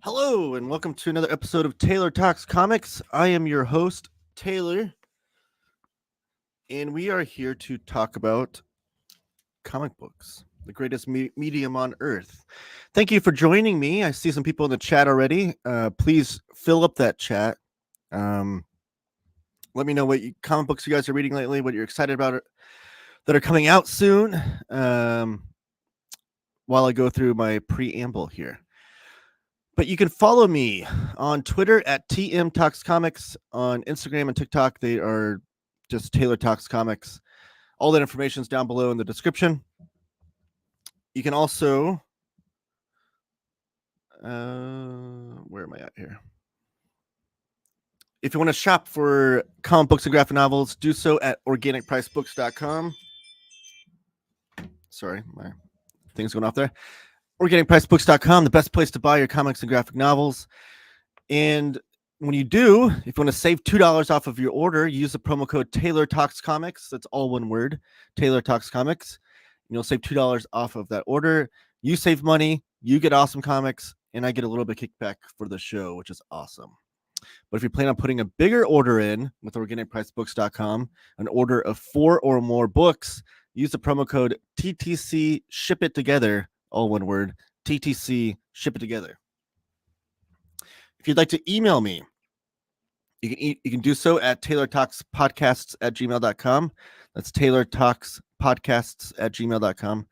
Hello, and welcome to another episode of Taylor Talks Comics. I am your host, Taylor, and we are here to talk about comic books, the greatest medium on earth. Thank you for joining me. I see some people in the chat already. Please fill up that chat. Let me know what comic books you guys are reading lately, what you're excited about that are coming out soon, while I go through my preamble here. But you can follow me on Twitter at TM Talks Comics. On Instagram and TikTok, they are just Taylor Talks Comics. All that information is down below in the description. You can also, where am I at here? If you want to shop for comic books and graphic novels, do so at organicpricebooks.com. Sorry, my thing's going off there. Organicpricebooks.com, the best place to buy your comics and graphic novels. And when you do, if you want to save $2 off of your order, use the promo code Taylor Talks Comics. That's all one word, Taylor Talks Comics. And you'll save $2 off of that order. You save money, you get awesome comics, and I get a little bit of kickback for the show, which is awesome. But if you plan on putting a bigger order in with organicpricebooks.com, an order of 4 or more books, use the promo code TTC Ship It Together, all one word, TTC Ship It Together. If you'd like to email me, you can do so at taylortalkspodcasts@gmail.com. That's taylortalkspodcasts@gmail.com.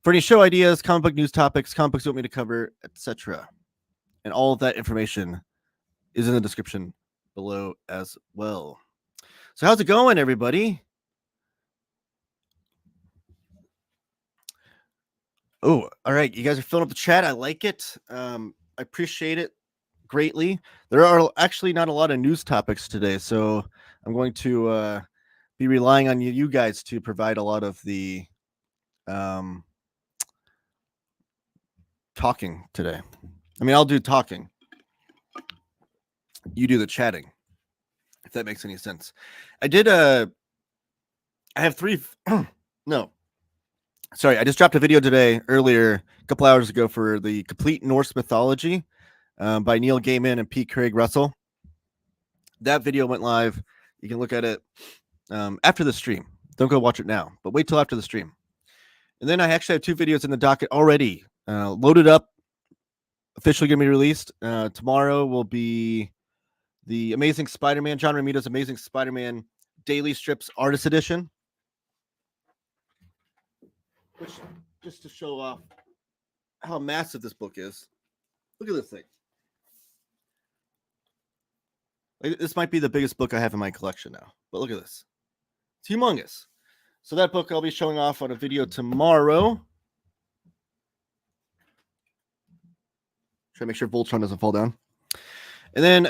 For any show ideas, comic book news topics, comic books you want me to cover, etc. And all of that information is in the description below as well. So how's it going, everybody? Oh, all right. You guys are filling up the chat. I like it. I appreciate it greatly. There are actually not a lot of news topics today, so I'm going to be relying on you guys to provide a lot of the talking today. I mean, I'll do talking. You do the chatting, if that makes any sense. I have 3 no. Sorry, I just dropped a video today earlier, a couple hours ago, for the Complete Norse Mythology by Neil Gaiman and P. Craig Russell. That video went live. You can look at it after the stream. Don't go watch it now, but wait till after the stream. And then I actually have 2 videos in the docket already loaded up, officially going to be released. Tomorrow will be the Amazing Spider-Man, John Romita's Amazing Spider-Man Daily Strips Artist Edition. Which, just to show off how massive this book is. Look at this thing. This might be the biggest book I have in my collection now, but look at this. It's humongous. So that book I'll be showing off on a video tomorrow. Try to make sure Voltron doesn't fall down. And then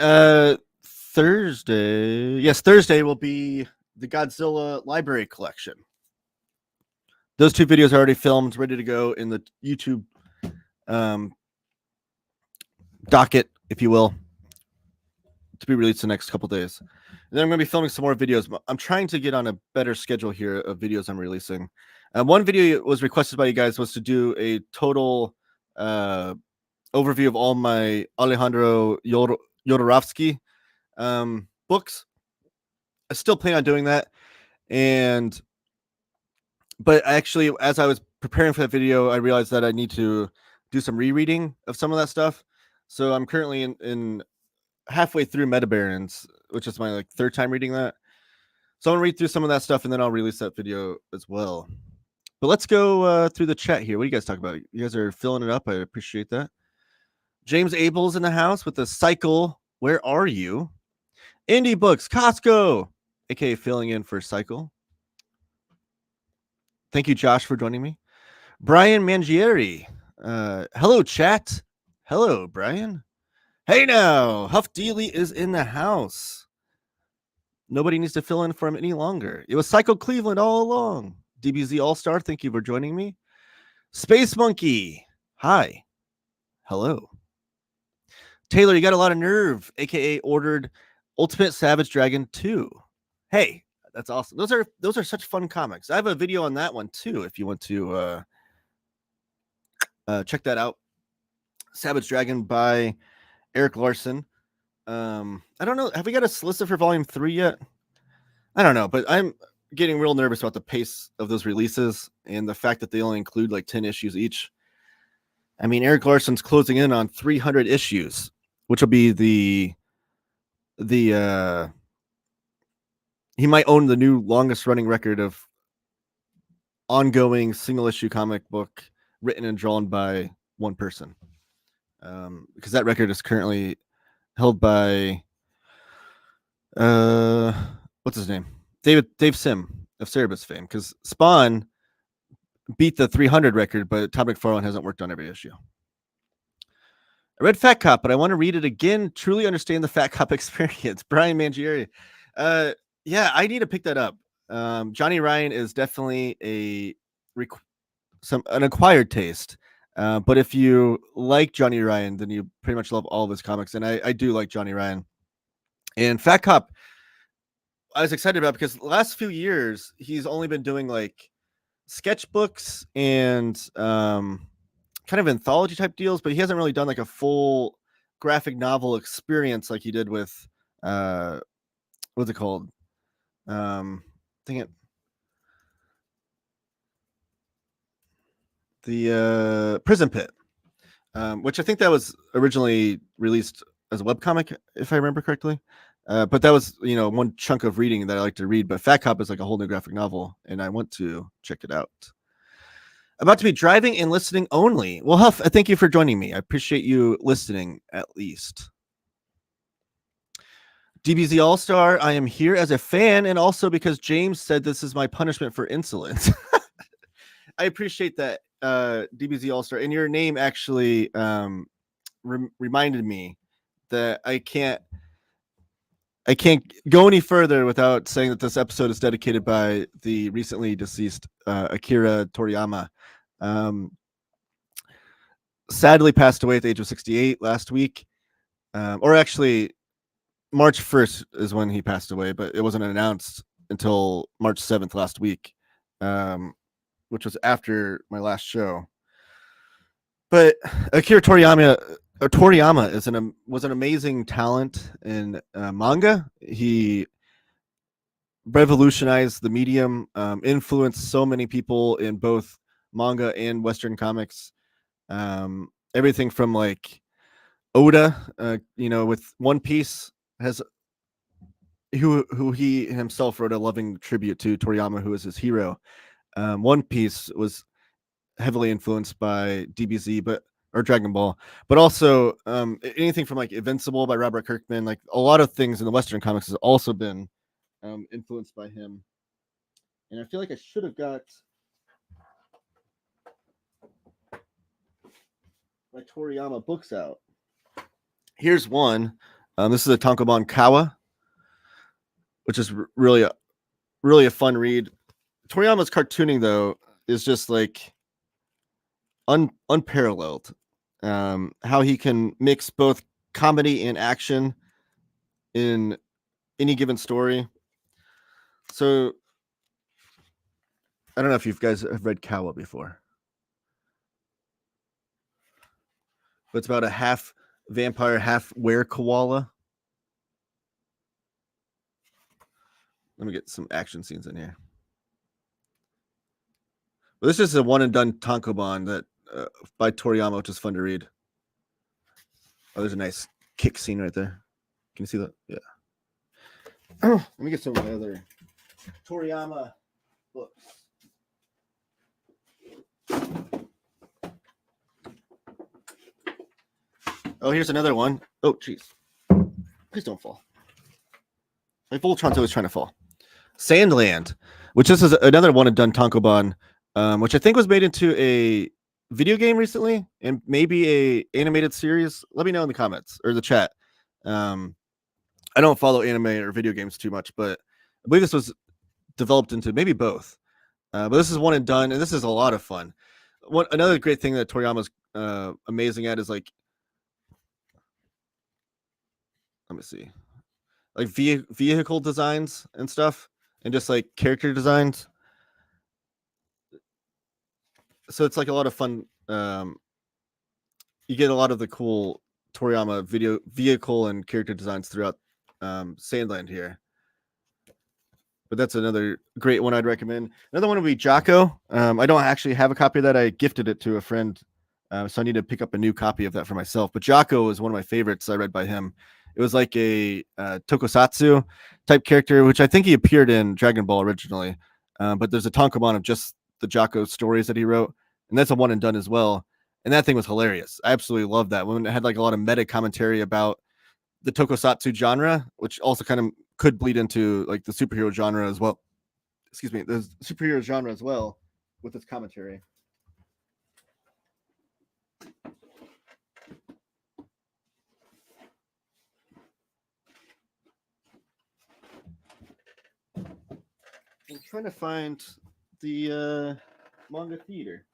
Thursday will be the Godzilla Library Collection. Those 2 videos are already filmed, ready to go in the YouTube docket, if you will, to be released the next couple days. And then I'm going to be filming some more videos. I'm trying to get on a better schedule here of videos I'm releasing. One video was requested by you guys was to do a total overview of all my Alejandro Jodorowsky books. I still plan on doing that. But actually, as I was preparing for that video, I realized that I need to do some rereading of some of that stuff. So I'm currently in halfway through Metabarons, which is my 3rd time reading that. So I'm gonna read through some of that stuff and then I'll release that video as well. But let's go through the chat here. What do you guys talk about? You guys are filling it up. I appreciate that. James Abel's in the house with the Cycle. Where are you? Indie Books, Costco, aka filling in for Cycle. Thank you, Josh, for joining me. Brian Mangieri. Hello, chat. Hello, Brian. Hey now, Huff Dealey is in the house. Nobody needs to fill in for him any longer. It was Psycho Cleveland all along. DBZ All-Star, thank you for joining me. Space Monkey. Hi. Hello. Taylor, you got a lot of nerve, aka ordered Ultimate Savage Dragon 2. Hey. That's awesome. Those are such fun comics. I have a video on that one too, if you want to check that out. Savage Dragon by Eric Larson. I don't know. Have we got a solicit for Volume 3 yet? I don't know, but I'm getting real nervous about the pace of those releases and the fact that they only include like 10 issues each. I mean, Eric Larson's closing in on 300 issues, which will be he might own the new longest running record of ongoing single issue comic book written and drawn by one person. Because that record is currently held by what's his name? Dave Sim of Cerebus fame. Because Spawn beat the 300 record, but Todd McFarlane hasn't worked on every issue. I read Fat Cop, but I want to read it again. Truly understand the Fat Cop experience. Brian Mangieri. Yeah, I need to pick that up. Johnny Ryan is definitely an acquired taste. But if you like Johnny Ryan, then you pretty much love all of his comics. And I do like Johnny Ryan. And Fat Cop, I was excited about because the last few years, he's only been doing like sketchbooks and kind of anthology type deals, but he hasn't really done like a full graphic novel experience like he did with what's it called? Dang it. The Prison Pit, which I think that was originally released as a webcomic, if I remember correctly. But that was, one chunk of reading that I like to read. But Fat Cop is like a whole new graphic novel, and I want to check it out. About to be driving and listening only. Well, Huff, thank you for joining me. I appreciate you listening at least. DBZ All-Star, I am here as a fan and also because James said this is my punishment for insolence. I appreciate that, DBZ All-Star. And your name actually reminded me that I can't go any further without saying that this episode is dedicated by the recently deceased Akira Toriyama. Sadly passed away at the age of 68 last week. Or actually, March 1st is when he passed away, but it wasn't announced until March 7th last week, which was after my last show. But Akira Toriyama was an amazing talent in manga. He revolutionized the medium, influenced so many people in both manga and Western comics. Everything from like Oda, with One Piece, has who he himself wrote a loving tribute to Toriyama, who is his hero. One Piece was heavily influenced by DBZ, or Dragon Ball, but also anything from like Invincible by Robert Kirkman. Like a lot of things in the Western comics has also been influenced by him. And I feel like I should have got my Toriyama books out. Here's one. This is a Tankobon Kawa, which is really a fun read. Toriyama's cartooning, though, is just like unparalleled. How he can mix both comedy and action in any given story. So I don't know if you guys have read Kawa before, but it's about a half vampire, half were koala. Let me get some action scenes in here. But this is a one and done tankobon that by Toriyama, which is fun to read. Oh, there's a nice kick scene right there. Can you see that? Yeah. Let me get some of my other Toriyama books. Oh, here's another one. Oh, jeez. Please don't fall. My Voltron's always trying to fall. Sandland, which this is another one and done tankobon, which I think was made into a video game recently and maybe a animated series. Let me know in the comments or the chat. I don't follow anime or video games too much, but I believe this was developed into maybe both. But this is one and done, and this is a lot of fun. Another great thing that Toriyama's amazing at is like, let me see, like vehicle designs and stuff, and just like character designs. So it's like a lot of fun you get a lot of the cool Toriyama vehicle and character designs throughout Sandland here. But that's another great one I'd recommend. Another one would be Jocko. I don't actually have a copy of that. I gifted it to a friend, so I need to pick up a new copy of that for myself. But Jocko is one of my favorites I read by him. It was like a tokusatsu type character, which I think he appeared in Dragon Ball originally. But there's a tankobon of just the Jocko stories that he wrote, and that's a one and done as well. And that thing was hilarious. I absolutely loved that one. It had like a lot of meta commentary about the tokusatsu genre, which also kind of could bleed into like the superhero genre as well. Excuse me, the superhero genre as well with its commentary. I'm trying to find the manga theater.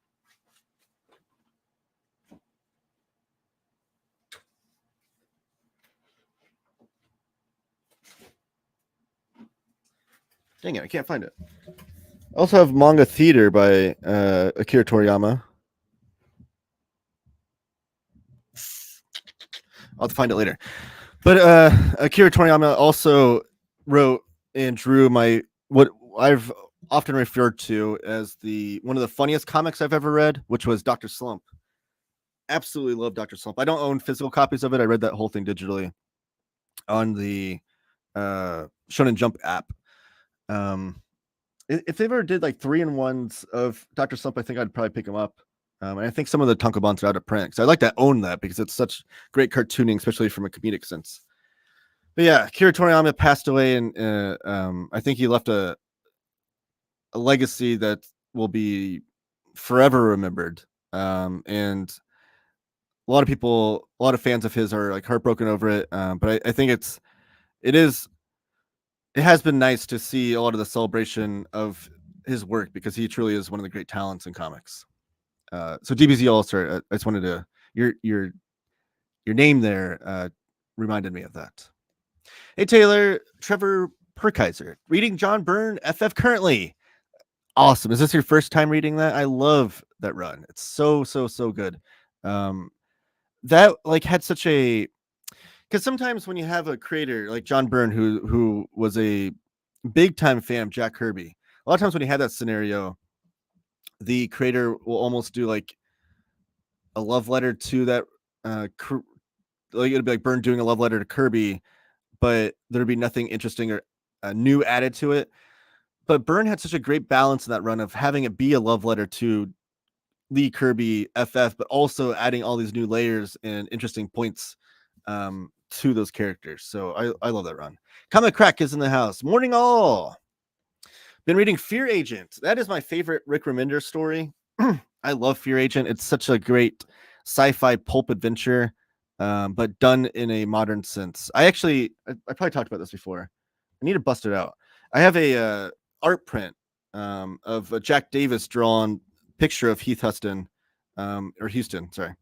Dang it, I can't find it. I also have Manga Theater by Akira Toriyama. I'll have to find it later. But Akira Toriyama also wrote and drew what I've often referred to as one of the funniest comics I've ever read, which was Dr. Slump. Absolutely love Dr. Slump. I don't own physical copies of it. I read that whole thing digitally on the Shonen Jump app. If they ever did like 3-in-1s of Dr. Slump, I think I'd probably pick them up. And I think some of the tankobons are out of print. So I'd like to own that because it's such great cartooning, especially from a comedic sense. But yeah, Akira Toriyama passed away, and I think he left a legacy that will be forever remembered. And a lot of fans of his are like heartbroken over it. But I think it has been nice to see a lot of the celebration of his work because he truly is one of the great talents in comics. So DBZ All-Star, I just wanted to your name there reminded me of that. Hey Taylor, Trevor Perkaiser, reading John Byrne FF currently. Awesome. Is this your first time reading that? I love that run. It's so good. That like had such a because sometimes when you have a creator like John Byrne who was a big time fan of Jack Kirby, a lot of times when you had that scenario, the creator will almost do like a love letter to that like it'd be like Byrne doing a love letter to Kirby, but there'd be nothing interesting or new added to it. But Byrne had such a great balance in that run of having it be a love letter to Lee Kirby FF, but also adding all these new layers and interesting points to those characters. So I love that run. Comic Crack is in the house. Morning all. Been reading Fear Agent. That is my favorite Rick Remender story. I love Fear Agent. It's such a great sci-fi pulp adventure, but done in a modern sense. I probably talked about this before. I need to bust it out. I have a art print of a Jack Davis drawn picture of Heath Huston, or Houston, sorry.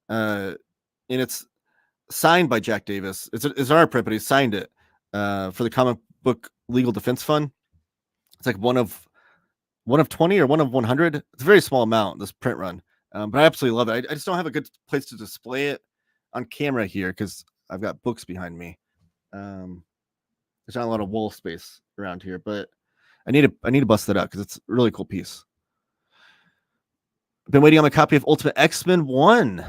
And it's signed by Jack Davis. It's an art print, but he signed it for the Comic Book Legal Defense Fund. It's like one of 20 or one of 100. It's a very small amount, this print run. But I absolutely love it. I just don't have a good place to display it on camera here because I've got books behind me. There's not a lot of wall space around here, but I need to bust that out because it's a really cool piece. I've been waiting on my copy of Ultimate X-Men 1.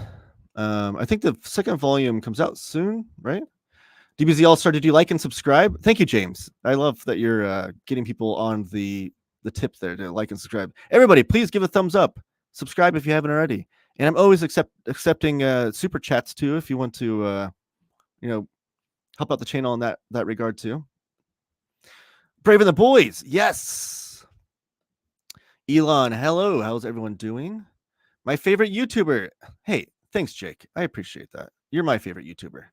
I think the second volume comes out soon, right? DBZ All-Star, did you like and subscribe? Thank you, James. I love that you're getting people on the tip there to like and subscribe. Everybody, please give a thumbs up. Subscribe if you haven't already. And I'm always accepting super chats too if you want to help out the channel in that regard too. Brave and the Boys, yes. Elon, hello. How's everyone doing? My favorite YouTuber. Hey, thanks, Jake. I appreciate that. You're my favorite YouTuber.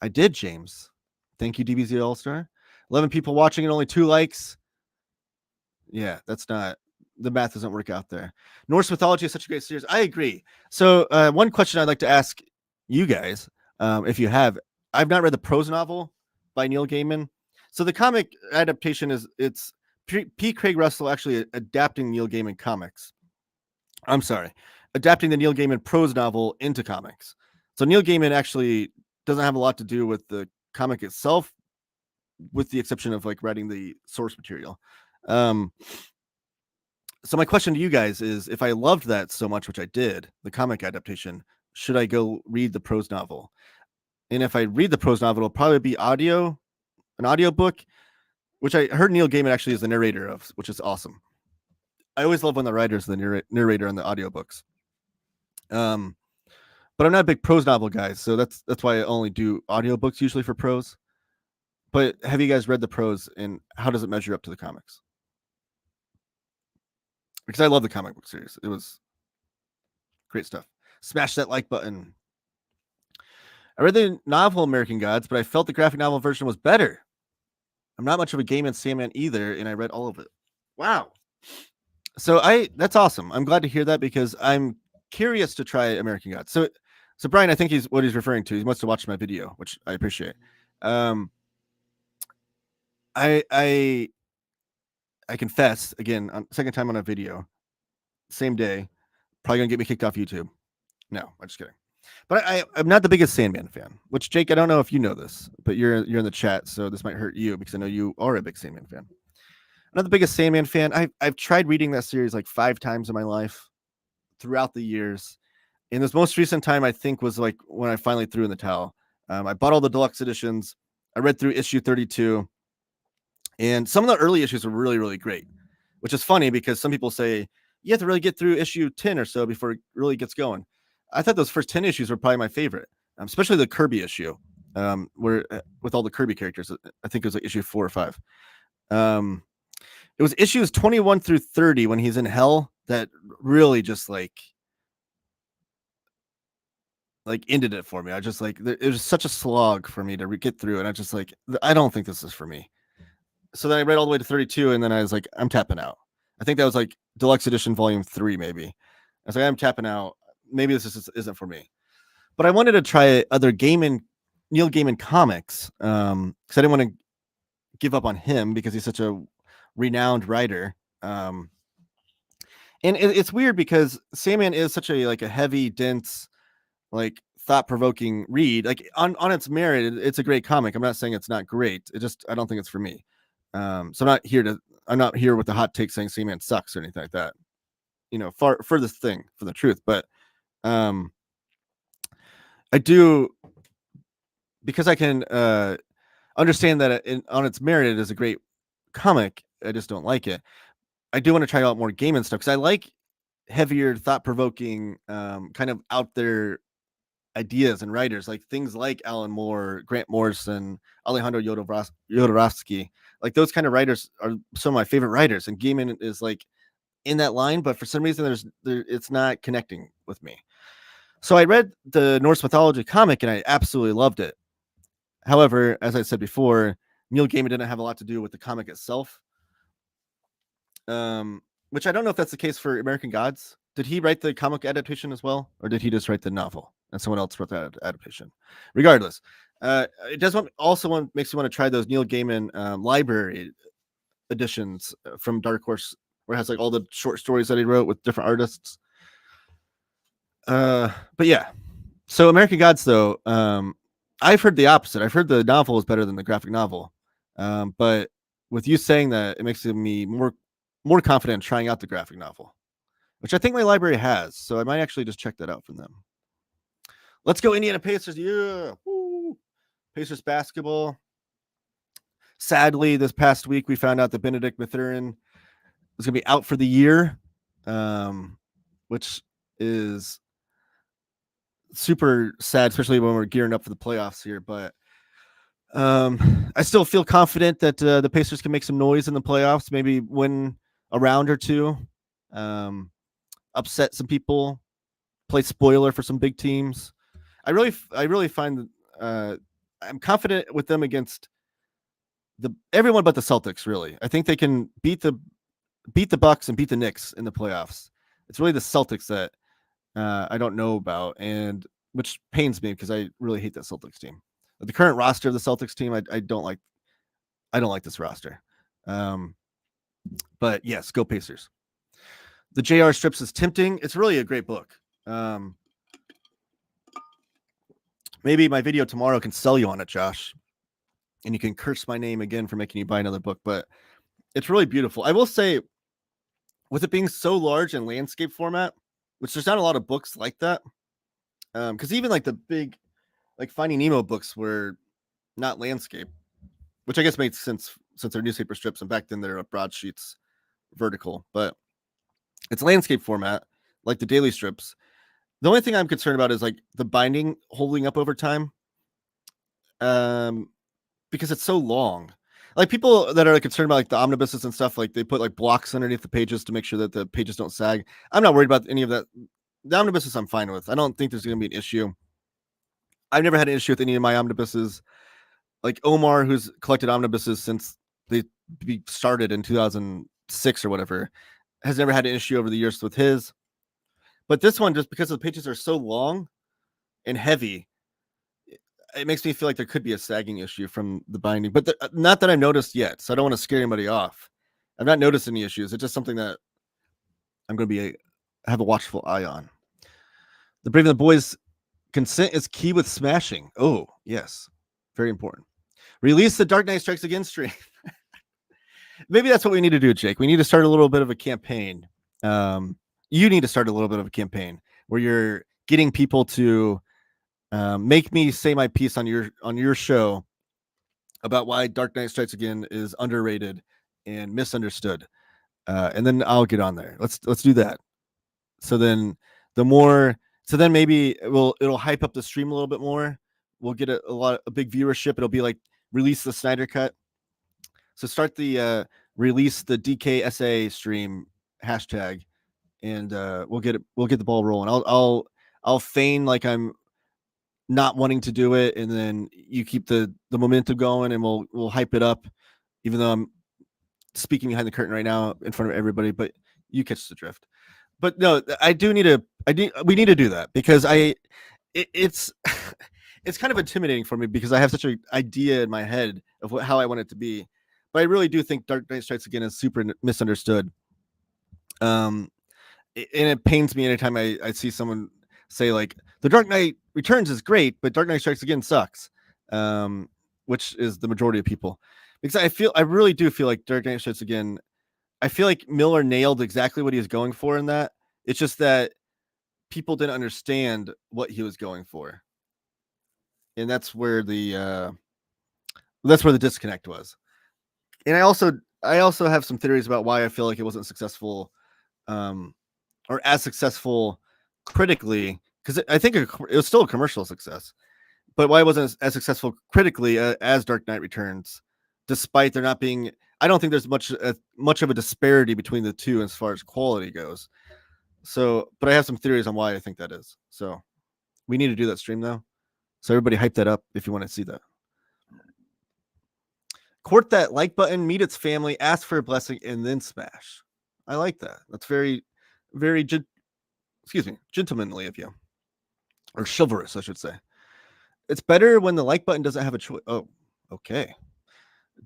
I did, James. Thank you, DBZ All-Star. 11 people watching and only 2 likes. Yeah, that's not, the math doesn't work out there. Norse mythology is such a great series. I agree. So one question I'd like to ask you guys, if you have, I've not read the prose novel by Neil Gaiman. So the comic adaptation it's P. Craig Russell actually adapting Neil Gaiman comics. I'm sorry. adapting the Neil Gaiman prose novel into comics. So Neil Gaiman actually doesn't have a lot to do with the comic itself, with the exception of like writing the source material. So my question to you guys is, if I loved that so much, which I did, the comic adaptation, should I go read the prose novel? And if I read the prose novel, it'll probably be an audio book, which I heard Neil Gaiman actually is the narrator of, which is awesome. I always love when the writer's the narrator on the audiobooks. But I'm not a big prose novel guy, so that's why I only do audiobooks usually for prose. But have you guys read the prose, and how does it measure up to the comics? Because I love the comic book series. It was great stuff. Smash that like button. I read the novel American Gods, but I felt the graphic novel version was better. I'm not much of a Gaiman Sandman either, and I read all of it. Wow. So that's awesome. I'm glad to hear that because I'm curious to try American Gods. So Brian, I think what he's referring to. He must have watched my video, which I appreciate. I confess again, second time on a video, same day, probably gonna get me kicked off YouTube. No, I'm just kidding. But I'm not the biggest Sandman fan. Which, Jake, I don't know if you know this, but you're in the chat, so this might hurt you because I know you are a big Sandman fan. I'm not the biggest Sandman fan. I've tried reading that series like 5 times in my life throughout the years. And this most recent time, I think, was like when I finally threw in the towel. I bought all the deluxe editions. I read through issue 32. And some of the early issues were really, really great, which is funny because some people say you have to really get through issue 10 or so before it really gets going. I thought those first 10 issues were probably my favorite, especially the Kirby issue, where with all the Kirby characters. I think it was like issue 4 or 5. It was issues 21 through 30 when he's in hell that really just like ended it for me. I just like, it was such a slog for me to get through, and I just like, I don't think this is for me. So then I read all the way to 32, and then I was like, I'm tapping out. I think that was like deluxe edition volume 3, maybe. I was like, I'm tapping out. Maybe this isn't for me. But I wanted to try other Neil Gaiman comics, because I didn't want to give up on him because he's such a renowned writer. And it's weird because Sandman is such a heavy, dense, like thought-provoking read. Like on its merit, it's a great comic. I'm not saying it's not great. I don't think it's for me. So I'm not here with the hot take saying Sandman sucks or anything like that. Furthest thing from the truth. But I do, because I can understand that on its merit it is a great comic. I just don't like it. I do want to try out more Gaiman stuff because I like heavier, thought-provoking, kind of out there ideas and writers, like things like Alan Moore, Grant Morrison, Alejandro Jodorowsky. Like those kind of writers are some of my favorite writers, and Gaiman is like in that line, but for some reason it's not connecting with me. So I read the Norse mythology comic and I absolutely loved it. However, as I said before, Neil Gaiman didn't have a lot to do with the comic itself. Which I don't know if that's the case for American Gods. Did he write the comic adaptation as well, or did he just write the novel and someone else wrote that adaptation? Regardless, it does makes you want to try those Neil Gaiman library editions from Dark Horse, where it has like all the short stories that he wrote with different artists. But yeah, so American Gods though, I've heard the opposite. I've heard the novel is better than the graphic novel, but with you saying that, it makes me more confident in trying out the graphic novel, which I think my library has. So I might actually just check that out from them. Let's go Indiana Pacers. Yeah. Woo. Pacers basketball. Sadly, this past week, we found out that Benedict Mathurin was going to be out for the year, which is super sad, especially when we're gearing up for the playoffs here. But I still feel confident that the Pacers can make some noise in the playoffs, maybe win a round or two, upset some people, play spoiler for some big teams. I really find I'm confident with them against everyone but the Celtics. Really, I think they can beat the Bucks and beat the Knicks in the playoffs. It's really the Celtics that I don't know about, and which pains me because I really hate that Celtics team. The current roster of the Celtics team, I don't like. I don't like this roster. But yes, go Pacers. The JR strips is tempting. It's really a great book. Maybe my video tomorrow can sell you on it, Josh, and you can curse my name again for making you buy another book. But it's really beautiful. I will say, with it being so large in landscape format, which there's not a lot of books like that, because even like the big, like Finding Nemo books were not landscape, which I guess makes sense since they're newspaper strips, and back then they're broadsheets, vertical. But it's landscape format, like the daily strips. The only thing I'm concerned about is like the binding holding up over time, because it's so long. Like people that are concerned about like the omnibuses and stuff, like they put like blocks underneath the pages to make sure that the pages don't sag. I'm not worried about any of that. The omnibuses I'm fine with. I don't think there's going to be an issue. I've never had an issue with any of my omnibuses. Like Omar, who's collected omnibuses since they started in 2006 or whatever, has never had an issue over the years with his. But this one, just because the pages are so long and heavy, it makes me feel like there could be a sagging issue from the binding, but not that I've noticed yet. So I don't want to scare anybody off. I've not noticed any issues. It's just something that I'm going to have a watchful eye on. The Brave and the Boys, consent is key with smashing. Oh, yes. Very important. Release the Dark Knight Strikes Again stream. Maybe that's what we need to do, Jake. We need to start a little bit of a campaign. You need to start a little bit of a campaign where you're getting people to make me say my piece on your show about why Dark Knight Strikes Again is underrated and misunderstood, and then I'll get on there. Let's do that. So then maybe it'll hype up the stream a little bit more. We'll get a big viewership. It'll be like release the Snyder Cut. So start the release the DKSA stream hashtag, and we'll get the ball rolling. I'll feign like I'm not wanting to do it, and then you keep the momentum going, and we'll hype it up, even though I'm speaking behind the curtain right now in front of everybody, but you catch the drift. But no, we need to do that, because it's it's kind of intimidating for me, because I have such an idea in my head of how I want it to be, but I really do think Dark Knight Strikes Again is super misunderstood. And it pains me anytime I see someone say like The Dark Knight Returns is great, but Dark Knight Strikes Again sucks, which is the majority of people. Because I really do feel like Dark Knight Strikes Again, I feel like Miller nailed exactly what he was going for in that. It's just that people didn't understand what he was going for, and that's where the disconnect was. And I also have some theories about why I feel like it wasn't successful, or as successful critically, because I think it was still a commercial success, but why it wasn't as successful critically as Dark Knight Returns, despite there not being. I don't think there's much of a disparity between the two as far as quality goes. So, but I have some theories on why I think that is. So, we need to do that stream though. So everybody hype that up if you want to see that. Court that like button, meet its family, ask for a blessing, and then smash. I like that. That's very, very gentlemanly of you, or chivalrous, I should say. It's better when the like button doesn't have a choice. Oh, okay.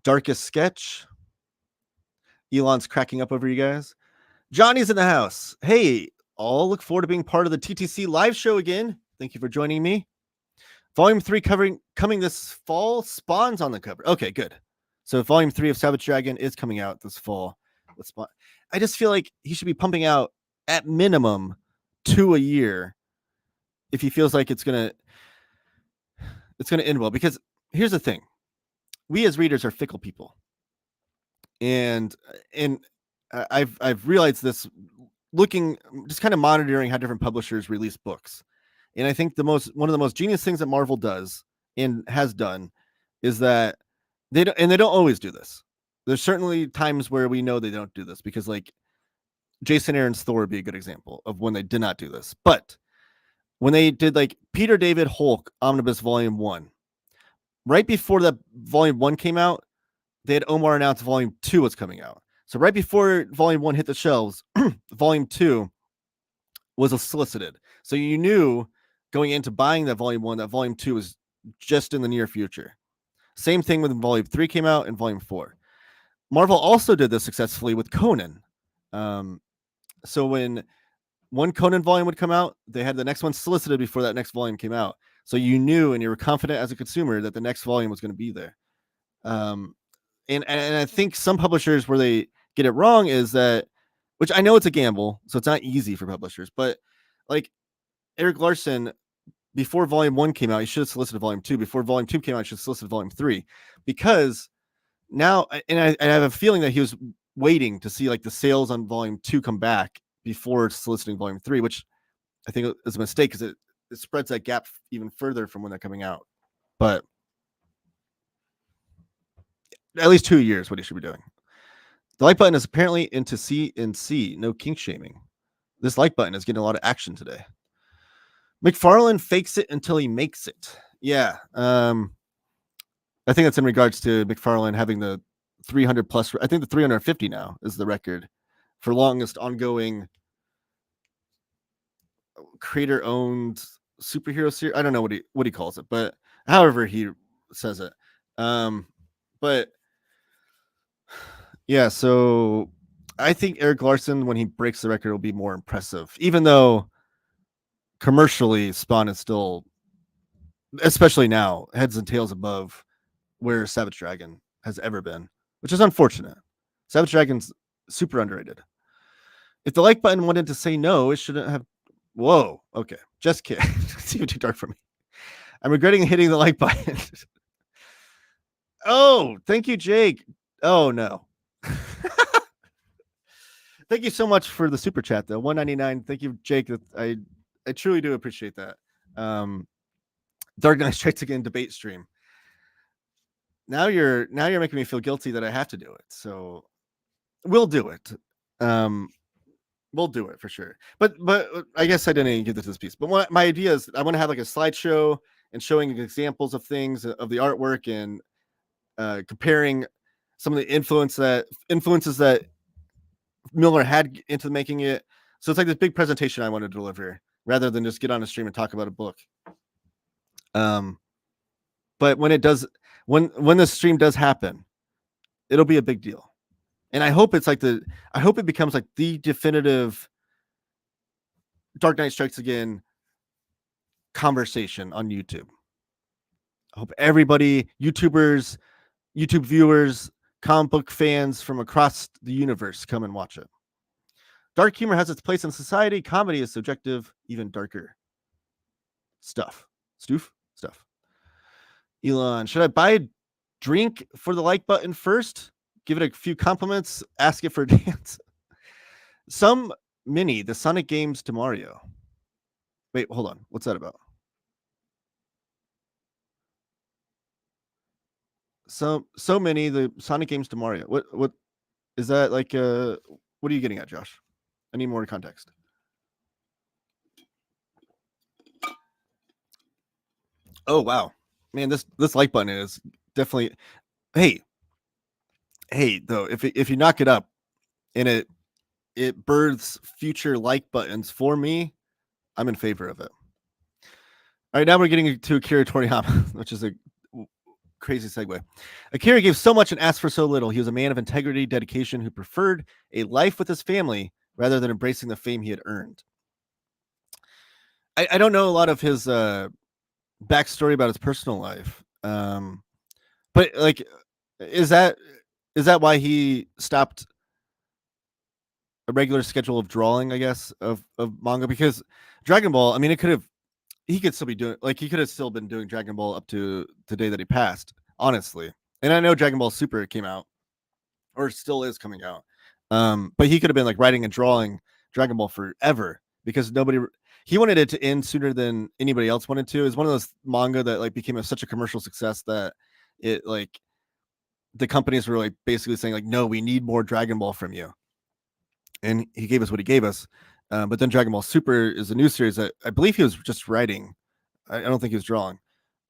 Darkest sketch. Elon's cracking up over you guys. Johnny's in the house. Hey, all look forward to being part of the TTC live show again. Thank you for joining me. Volume 3 coming this fall. Spawn's on the cover. Okay, good. So Volume 3 of Savage Dragon is coming out this fall. I just feel like he should be pumping out at minimum 2 a year if he feels like it's gonna end well. Because here's the thing: we as readers are fickle people, and I've realized this looking, just kind of monitoring how different publishers release books. And I think one of the most genius things that Marvel does and has done is that they don't always do this. There's certainly times where we know they don't do this, because like Jason Aaron's Thor would be a good example of when they did not do this. But when they did like Peter David Hulk Omnibus Volume 1, right before that Volume 1 came out, they had Omar announce Volume 2 was coming out. So right before Volume 1 hit the shelves, Volume 2 was solicited. So you knew going into buying that Volume 1 that Volume 2 was just in the near future. Same thing when Volume 3 came out and Volume 4. Marvel also did this successfully with Conan. So when one Conan volume would come out, they had the next one solicited before that next volume came out. So you knew and you were confident as a consumer that the next volume was going to be there. And I think some publishers where they get it wrong is that, which I know it's a gamble, so it's not easy for publishers, but like Erik Larson, before volume 1 came out, he should have solicited volume 2. Before volume 2 came out, he should have solicited volume 3, because now, and I have a feeling that he was waiting to see like the sales on volume 2 come back before soliciting volume 3, which I think is a mistake because it spreads that gap even further from when they're coming out. But at least 2 years, what he should be doing. The like button is apparently into C&C, no kink shaming. This like button is getting a lot of action today. McFarlane fakes it until he makes it. Yeah. I think that's in regards to McFarlane having the 300 plus. I think the 350 now is the record for longest ongoing creator owned superhero series. I don't know what he calls it, but however he says it. But yeah, so I think Erik Larson, when he breaks the record, will be more impressive, even though commercially Spawn is still, especially now, heads and tails above where Savage Dragon has ever been, which is unfortunate. Savage Dragon's super underrated. If the like button wanted to say no, it shouldn't have. Whoa. Okay. Just kidding. It's even too dark for me. I'm regretting hitting the like button. Oh, thank you, Jake. Oh, no. Thank you so much for the super chat, though. $1.99. Thank you, Jake. I truly do appreciate that. Dark Knight Strikes Again debate stream. Now you're making me feel guilty that I have to do it. So we'll do it. We'll do it for sure. But I guess I didn't even get to this piece. But my idea is I want to have like a slideshow and showing examples of things of the artwork and comparing some of the influences that Miller had into making it. So it's like this big presentation I want to deliver rather than just get on a stream and talk about a book. But when it does, when the stream does happen, it'll be a big deal. And I hope it's like I hope it becomes like the definitive Dark Knight Strikes Again conversation on YouTube. I hope everybody, YouTubers, YouTube viewers, comic book fans from across the universe come and watch it. Dark humor has its place in society. Comedy is subjective, even darker stuff. Stuff. Elon, should I buy a drink for the like button first? Give it a few compliments, ask it for a dance. Some mini, the Sonic games to Mario. Wait, hold on. What's that about? So many, the Sonic games to Mario. What is that like? What are you getting at, Josh? I need more context. Oh wow, man, this like button is definitely. Hey, though, if you knock it up, and it births future like buttons for me, I'm in favor of it. All right, now we're getting to Akira Toriyama, which is a crazy segue. Akira gave so much and asked for so little. He was a man of integrity, dedication, who preferred a life with his family rather than embracing the fame he had earned. I don't know a lot of his backstory about his personal life, but like, is that why he stopped a regular schedule of drawing, I guess, of manga? Because Dragon Ball, I mean, he could still be doing, like, he could have still been doing Dragon Ball up to the day that he passed, honestly. And I know Dragon Ball Super came out, or still is coming out. But he could have been like writing and drawing Dragon Ball forever, because he wanted it to end sooner than anybody else wanted to. It's one of those manga that like became such a commercial success that it like the companies were like basically saying like, no, we need more Dragon Ball from you. And he gave us what he gave us. But then Dragon Ball Super is a new series that I believe he was just writing. I don't think he was drawing.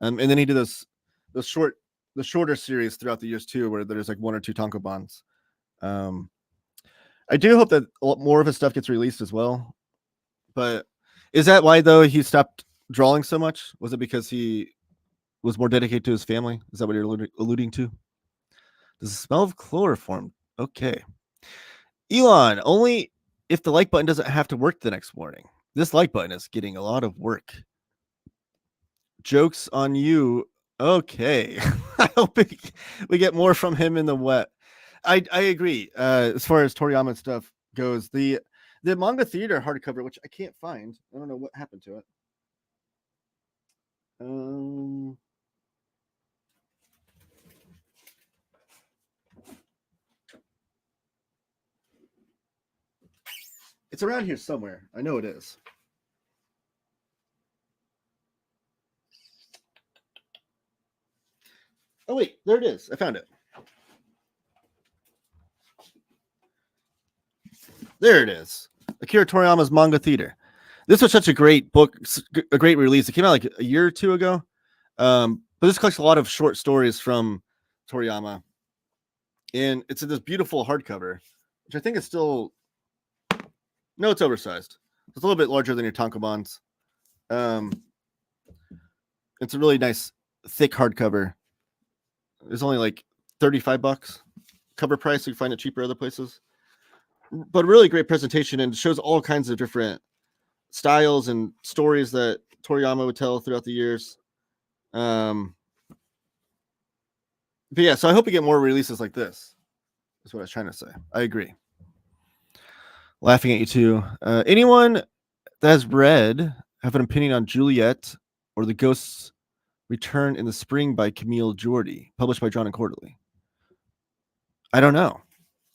And then he did the shorter series throughout the years too, where there's like one or two tankobons. I do hope that a lot more of his stuff gets released as well. But is that why though he stopped drawing so much? Was it because he was more dedicated to his family? Is that what you're alluding to? Does it smell of chloroform? Okay. Elon, only if the like button doesn't have to work the next morning. This like button is getting a lot of work. Jokes on you. Okay. I hope we get more from him in the wet. I agree. As far as Toriyama stuff goes, the manga theater hardcover, which I can't find. I don't know what happened to it. It's around here somewhere. I know it is. Oh wait, there it is. I found it. There it is. Akira Toriyama's Manga Theater. This was such a great book, a great release. It came out like a year or two ago. But this collects a lot of short stories from Toriyama. And it's in this beautiful hardcover, which I think is still... No, it's oversized. It's a little bit larger than your tankobons. It's a really nice, thick hardcover. It's only like $35 cover price. You can find it cheaper other places. But really great presentation, and shows all kinds of different styles and stories that Toriyama would tell throughout the years. But yeah, so I hope we get more releases like this. That's what I was trying to say. I agree. Laughing at you too. Anyone that has read have an opinion on Juliet or The Ghost's Return in the Spring by Camille Jordy, published by John and Quarterly? I don't know.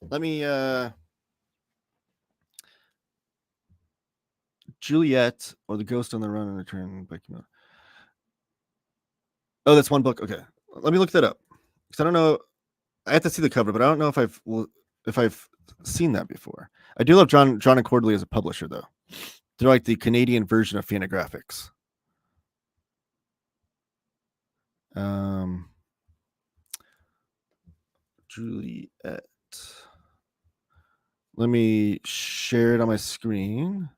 Let me Juliet or The Ghost on the Run and Return by Camille. Oh, that's one book. Okay, let me look that up because I don't know. I have to see the cover, but I don't know if I've seen that before. I do love John and Quarterly as a publisher, though. They're like the Canadian version of Fantagraphics. Juliet. Let me share it on my screen.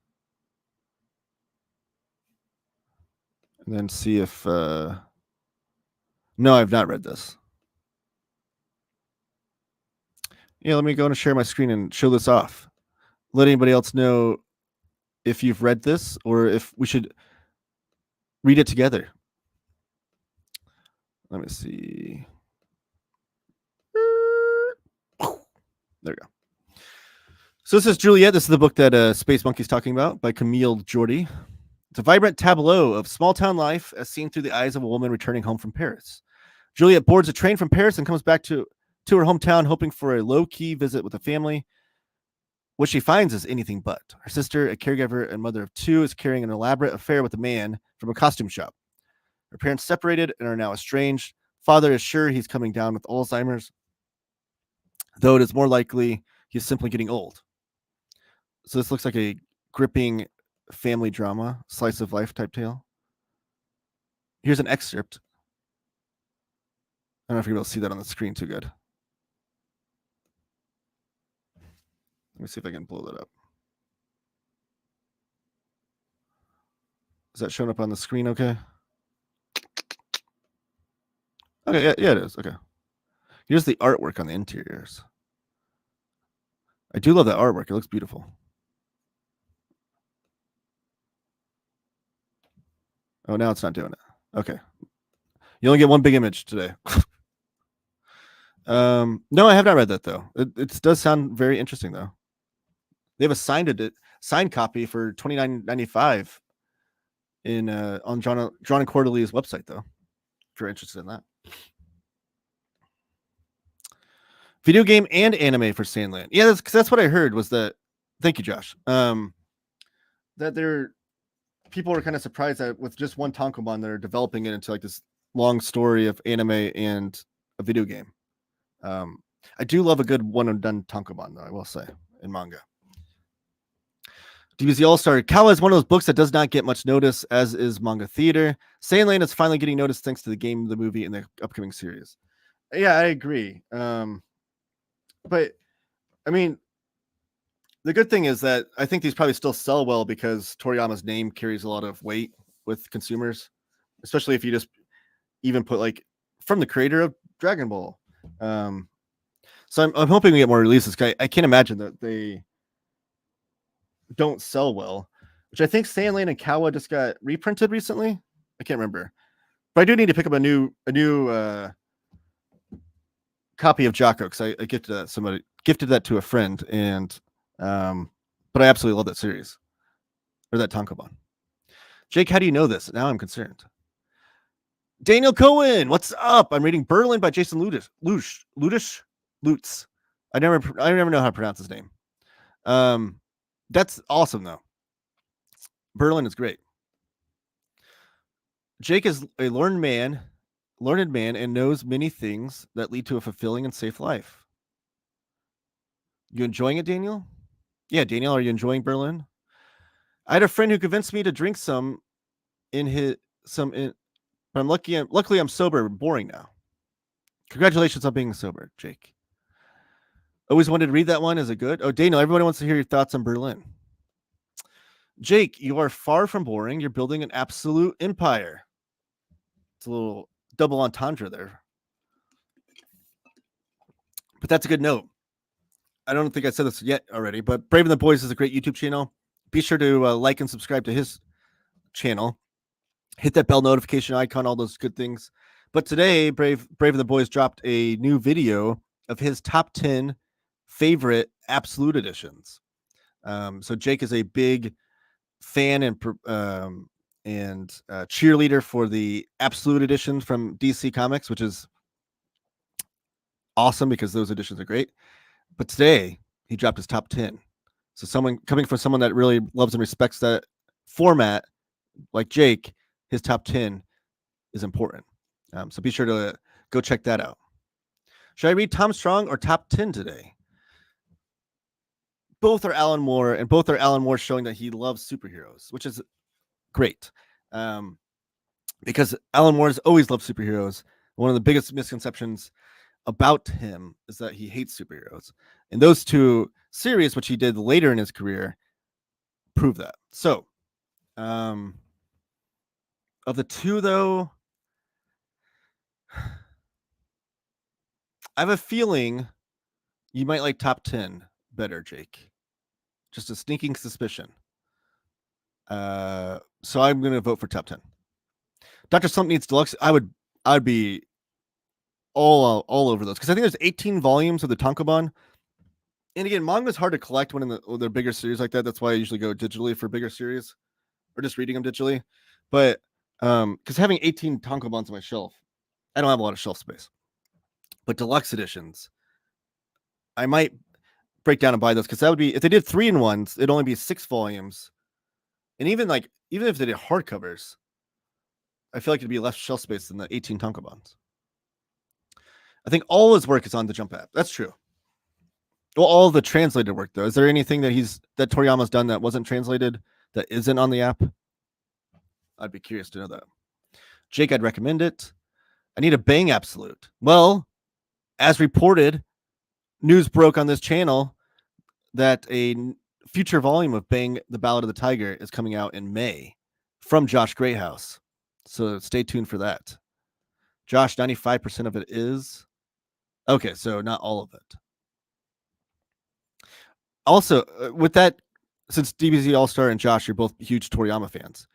And then see if... No, I've not read this. Yeah, let me go and share my screen and show this off. Let anybody else know if you've read this or if we should read it together. Let me see. There we go. So this is Juliet. This is the book that Space Monkey's talking about by Camille Jordy. It's a vibrant tableau of small-town life as seen through the eyes of a woman returning home from Paris. Juliet boards a train from Paris and comes back to her hometown hoping for a low-key visit with the family. What she finds is anything but. Her sister, a caregiver and mother of two, is carrying an elaborate affair with a man from a costume shop. Her parents separated and are now estranged. Father is sure he's coming down with Alzheimer's, though it is more likely he's simply getting old. So this looks like a gripping family drama, slice of life type tale. Here's an excerpt. I don't know if you're able to see that on the screen too good. Let me see if I can blow that up. Is that showing up on the screen okay? Okay, yeah, it is. Okay. Here's the artwork on the interiors. I do love that artwork. It looks beautiful. Oh, now it's not doing it. Okay. You only get one big image today. No, I have not read that, though. It does sound very interesting, though. They have a signed copy for $29.95 on John and Quarterly's website, though, if you're interested in that. Video game and anime for Sandland. Yeah, that's what I heard was that. Thank you, Josh. That people were kind of surprised that with just one tankobon, they're developing it into like this long story of anime and a video game. I do love a good one and done tankobon, though, I will say, in manga. DBZ All-Star. Kawa is one of those books that does not get much notice, as is Manga Theater. Sandland is finally getting noticed thanks to the game, the movie, and the upcoming series. Yeah, I agree. But, I mean, the good thing is that I think these probably still sell well because Toriyama's name carries a lot of weight with consumers, especially if you just even put, like, from the creator of Dragon Ball. So I'm hoping we get more releases. I can't imagine that they don't sell well, which I think Sandland and Kawa just got reprinted recently. I can't remember, but I do need to pick up a new copy of Jocko because I gifted that to a friend, and but I absolutely love that series or that Tankobon. Jake, how do you know this? Now I'm concerned. Daniel Cohen, what's up? I'm reading Berlin by Jason Lutz. I never know how to pronounce his name. That's awesome though. Berlin is great. Jake is a learned man, and knows many things that lead to a fulfilling and safe life. You enjoying it, Daniel? Yeah, Daniel, are you enjoying Berlin? I had a friend who convinced me to drink some but luckily I'm sober and boring now. Congratulations on being sober, Jake. Always wanted to read that one. Is it good? Oh, Daniel, everybody wants to hear your thoughts on Berlin. Jake, you are far from boring. You're building an absolute empire. It's a little double entendre there. But that's a good note. I don't think I said this yet already, but Brave and the Boys is a great YouTube channel. Be sure to like and subscribe to his channel. Hit that bell notification icon, all those good things. But today, Brave and the Boys dropped a new video of his top 10 favorite Absolute editions. So Jake is a big fan and cheerleader for the Absolute edition from DC Comics, which is awesome because those editions are great. But today he dropped his top 10. So someone coming from someone that really loves and respects that format, like Jake, his top 10 is important. So be sure to go check that out. Should I read Tom Strong or top 10 today? Both are Alan Moore, and both are Alan Moore showing that he loves superheroes, which is great. Because Alan Moore has always loved superheroes. One of the biggest misconceptions about him is that he hates superheroes. And those two series, which he did later in his career, prove that. So, of the two, though, I have a feeling you might like top 10 better, Jake. Just a sneaking suspicion. So I'm going to vote for top 10. Dr. Slump Needs Deluxe. I'd be all over those because I think there's 18 volumes of the Tankobon. And again, manga's hard to collect when they're bigger series like that. That's why I usually go digitally for bigger series or just reading them digitally. But because having 18 Tankobons on my shelf, I don't have a lot of shelf space. But deluxe editions, I might break down and buy those because that would be, if they did 3-in-1s, it'd only be 6 volumes. And even if they did hardcovers, I feel like it'd be less shelf space than the 18 Tankobons. I think all his work is on the Jump app. That's true. Well, all the translated work though. Is there anything that Toriyama's done that wasn't translated that isn't on the app? I'd be curious to know that. Jake, I'd recommend it. I need a Bang Absolute. Well, as reported, news broke on this channel that a future volume of Bang, the Ballad of the Tiger is coming out in May from Josh Greathouse. So stay tuned for that. Josh, 95% of it is. Okay, so not all of it. Also, with that, since DBZ All-Star and Josh, you're both huge Toriyama fans,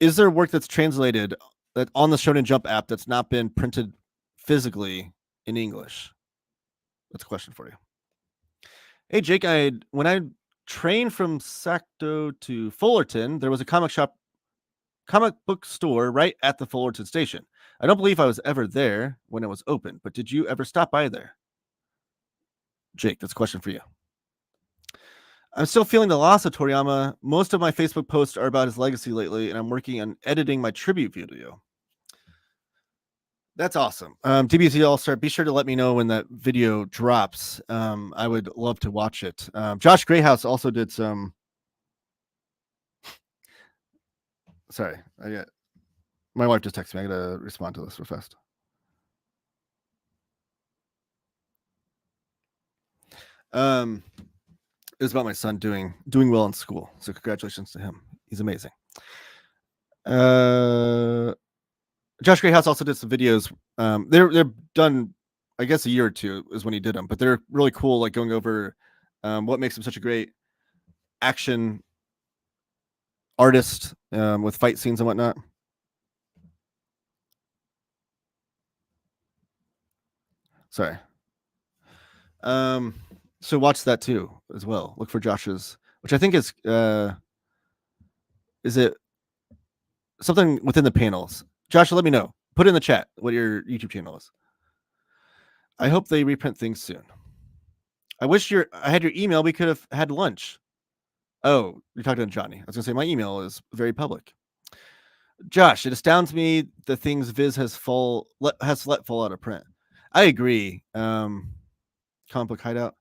is there work that's translated that on the Shonen Jump app that's not been printed physically in English? That's a question for you. Hey, Jake, when I trained from Sacto to Fullerton, there was a comic book store right at the Fullerton station. I don't believe I was ever there when it was open, but did you ever stop by there? Jake, that's a question for you. I'm still feeling the loss of Toriyama. Most of my Facebook posts are about his legacy lately, and I'm working on editing my tribute video. That's awesome. DBZ All-Star, be sure to let me know when that video drops. I would love to watch it. Josh Greathouse also did some... Sorry, my wife just texted me. I gotta respond to this real fast. It was about my son doing well in school. So congratulations to him. He's amazing. Josh Greathouse also did some videos. They're done, I guess, a year or two is when he did them, but they're really cool, like going over What makes him such a great action artist with fight scenes and whatnot. Sorry. So watch that too as well. Look for Josh's, which I think is it something within the panels? Josh, let me know. Put in the chat what your YouTube channel is. I hope they reprint things soon. I wish I had your email. We could have had lunch. Oh, you're talking to Johnny. I was gonna say my email is very public. Josh, it astounds me the things Viz has let fall out of print. I agree. Comic Book Hideout.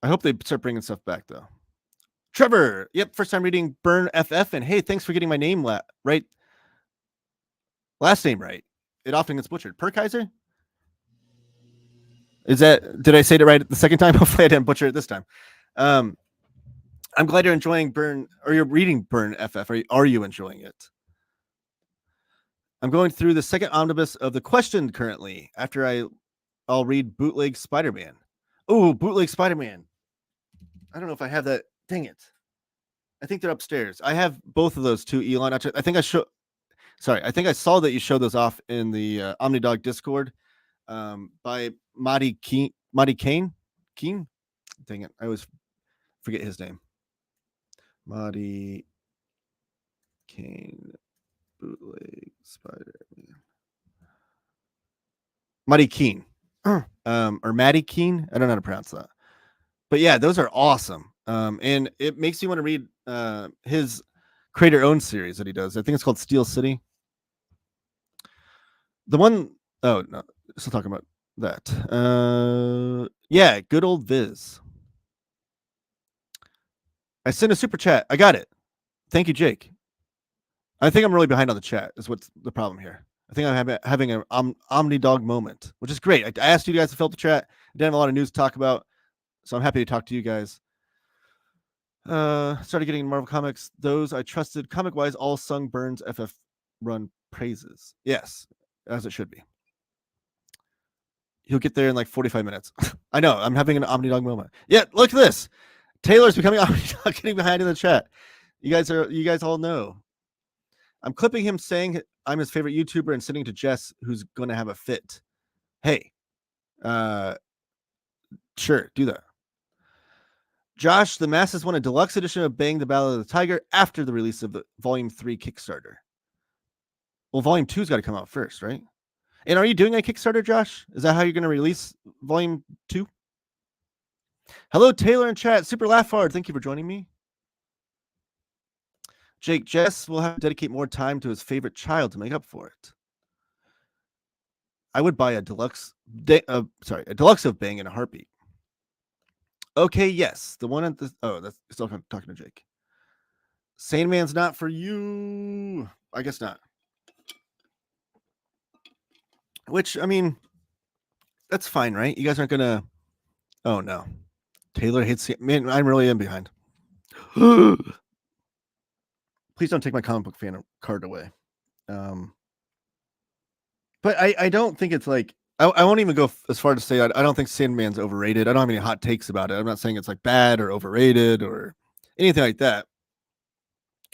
I hope they start bringing stuff back though. Trevor, yep, first time reading Burn FF, and hey, thanks for getting my name right. Last name right. It often gets butchered. Perkaiser? Did I say it right the second time? Hopefully I didn't butcher it this time. I'm glad you're enjoying Burn, or you're reading Burn FF. Are you enjoying it? I'm going through the second omnibus of The Question currently. After I'll read Bootleg Spider-Man. Oh, Bootleg Spider-Man. I don't know if I have that. Dang it. I think they're upstairs. I have both of those too, Elon. I think I saw that you showed those off in the OmniDog Discord by Marty Kane. Dang it. I always forget his name. Marty Kane. Bootleg Spider-Man. Marty Keen. Or Maddie Keen. I don't know how to pronounce that. But yeah, those are awesome. And it makes you want to read his creator-owned series that he does. I think it's called Steel City. The one, oh no, still talking about that. Yeah, good old Viz. I sent a super chat. I got it. Thank you, Jake. I think I'm really behind on the chat. Is what's the problem here. I think I'm having an OmniDog moment, which is great. I asked you guys to fill the chat. I didn't have a lot of news to talk about, so I'm happy to talk to you guys. Started getting Marvel Comics. Those I trusted comic-wise all sung Burns FF run praises. Yes, as it should be. He'll get there in like 45 minutes. I know. I'm having an OmniDog moment. Yeah, look at this. Taylor's becoming OmniDog, getting behind in the chat. You guys all know. I'm clipping him saying I'm his favorite YouTuber and sending to Jess, who's going to have a fit. Hey, sure, do that. Josh, the masses want a deluxe edition of Bang the Battle of the Tiger after the release of the Volume 3 Kickstarter. Well, Volume 2's got to come out first, right? And are you doing a Kickstarter, Josh? Is that how you're going to release Volume 2? Hello, Taylor in chat. Super Laugh Hard. Thank you for joining me. Jake, Jess will have to dedicate more time to his favorite child to make up for it. I would buy a deluxe of Bang in a heartbeat. Okay, yes. The one at the... Oh, that's still talking to Jake. Sandman's not for you. I guess not. Which, I mean, that's fine, right? You guys aren't going to... Oh, no. Taylor hates... Man, I really am behind. Please don't take my comic book fan card away. But I don't think it's like... I won't even go as far to say I don't think Sandman's overrated. I don't have any hot takes about it. I'm not saying it's like bad or overrated or anything like that.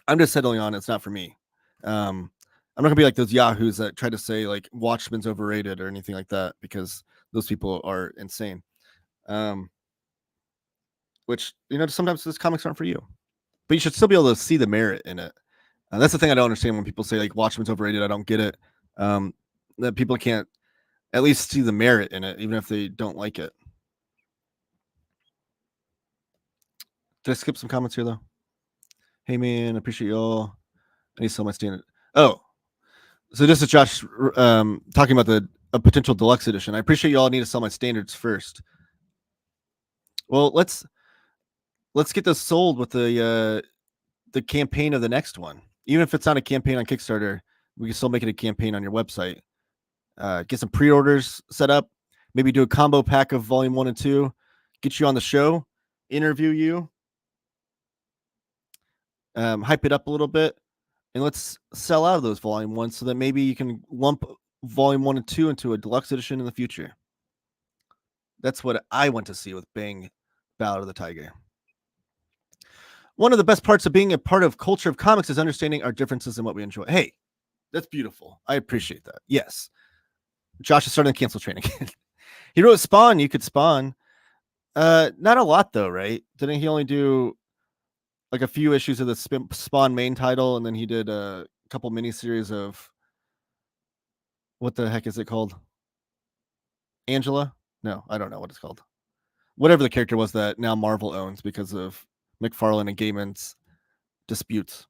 I'm just settling on it's not for me. I'm not gonna be like those yahoos that try to say like Watchmen's overrated or anything like that, because those people are insane. Which, sometimes those comics aren't for you, but you should still be able to see the merit in it. That's the thing I don't understand when people say like Watchmen's overrated. I don't get it. That people can't at least see the merit in it, even if they don't like it. Did I skip some comments here though? Hey man, appreciate y'all. I need to sell my standard. Oh, so this is Josh talking about a potential deluxe edition. I appreciate y'all need to sell my standards first. Well, let's get this sold with the campaign of the next one. Even if it's not a campaign on Kickstarter, we can still make it a campaign on your website. Get some pre-orders set up, maybe do a combo pack of Volume 1 and 2, get you on the show, interview you, hype it up a little bit, and let's sell out of those Volume 1 so that maybe you can lump Volume 1 and 2 into a deluxe edition in the future. That's what I went to see with Bang Ballad of the Tiger. One of the best parts of being a part of culture of comics is understanding our differences and what we enjoy. Hey, that's beautiful. I appreciate that. Yes. Josh is starting to cancel training. He wrote Spawn. You could Spawn. Not a lot though, right? Didn't he only do like a few issues of the Spawn main title, and then he did a couple miniseries of what the heck is it called? Angela? No, I don't know what it's called. Whatever the character was that now Marvel owns because of McFarlane and Gaiman's disputes.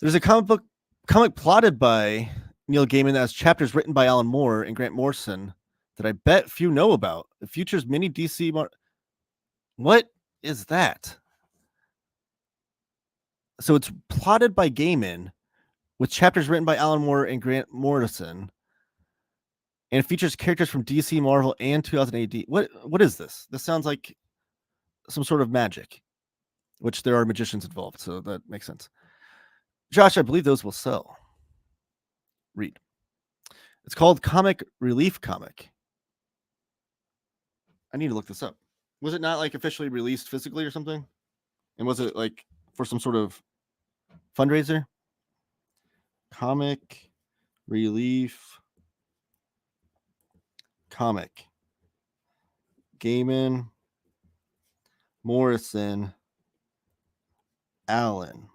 There's a comic plotted by Neil Gaiman that has chapters written by Alan Moore and Grant Morrison that I bet few know about. The Future's mini DC. What is that? So it's plotted by Gaiman with chapters written by Alan Moore and Grant Morrison, and it features characters from DC, Marvel, and 2000 AD. What is this? This sounds like some sort of magic, which there are magicians involved, so that makes sense. Josh, I believe those will sell. Read. It's called Comic Relief Comic. I need to look this up. Was it not like officially released physically or something? And was it like for some sort of fundraiser? Comic Relief Comic. Gaiman, Morrison, Allen.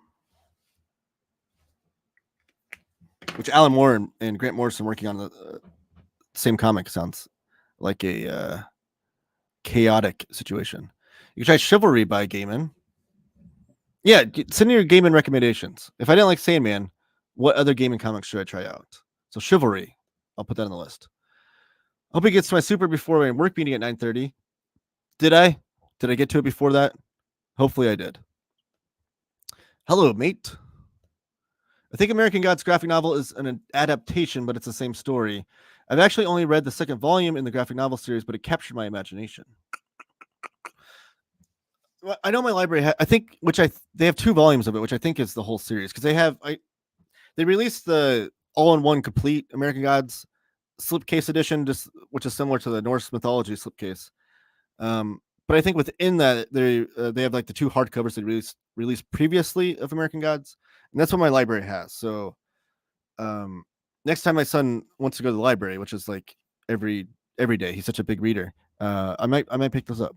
Which Alan Moore and Grant Morrison working on the same comic sounds like a chaotic situation. You can try Chivalry by Gaiman. Yeah, send me your Gaiman recommendations. If I didn't like Sandman, what other Gaiman comics should I try out? So Chivalry, I'll put that on the list. Hope he gets to my super before my work meeting at 9:30. Did I? Did I get to it before that? Hopefully I did. Hello, mate. I think American Gods graphic novel is an adaptation, but it's the same story. I've actually only read the second volume in the graphic novel series, but it captured my imagination. Well, I know my library, I think, they have 2 volumes of it, which I think is the whole series, because they released the all-in-one complete American Gods slipcase edition, which is similar to the Norse mythology slipcase. But I think within that they have like the 2 hardcovers they released previously of American Gods, and that's what my library has. So next time my son wants to go to the library, which is like every day, he's such a big reader, I might pick those up.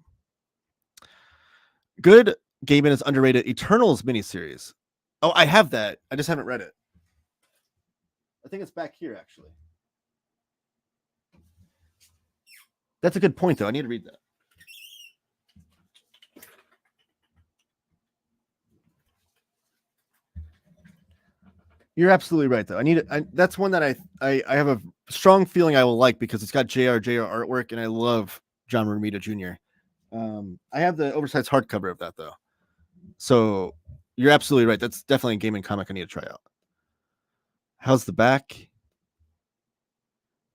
Good Gaiman is underrated Eternals miniseries. Oh, I have that. I just haven't read it. I think it's back here actually. That's a good point though. I need to read that. You're absolutely right, though. That's one that I have a strong feeling I will like because it's got JR artwork, and I love John Romita Jr. I have the oversized hardcover of that though, so you're absolutely right. That's definitely a Gaiman comic I need to try out. How's the back?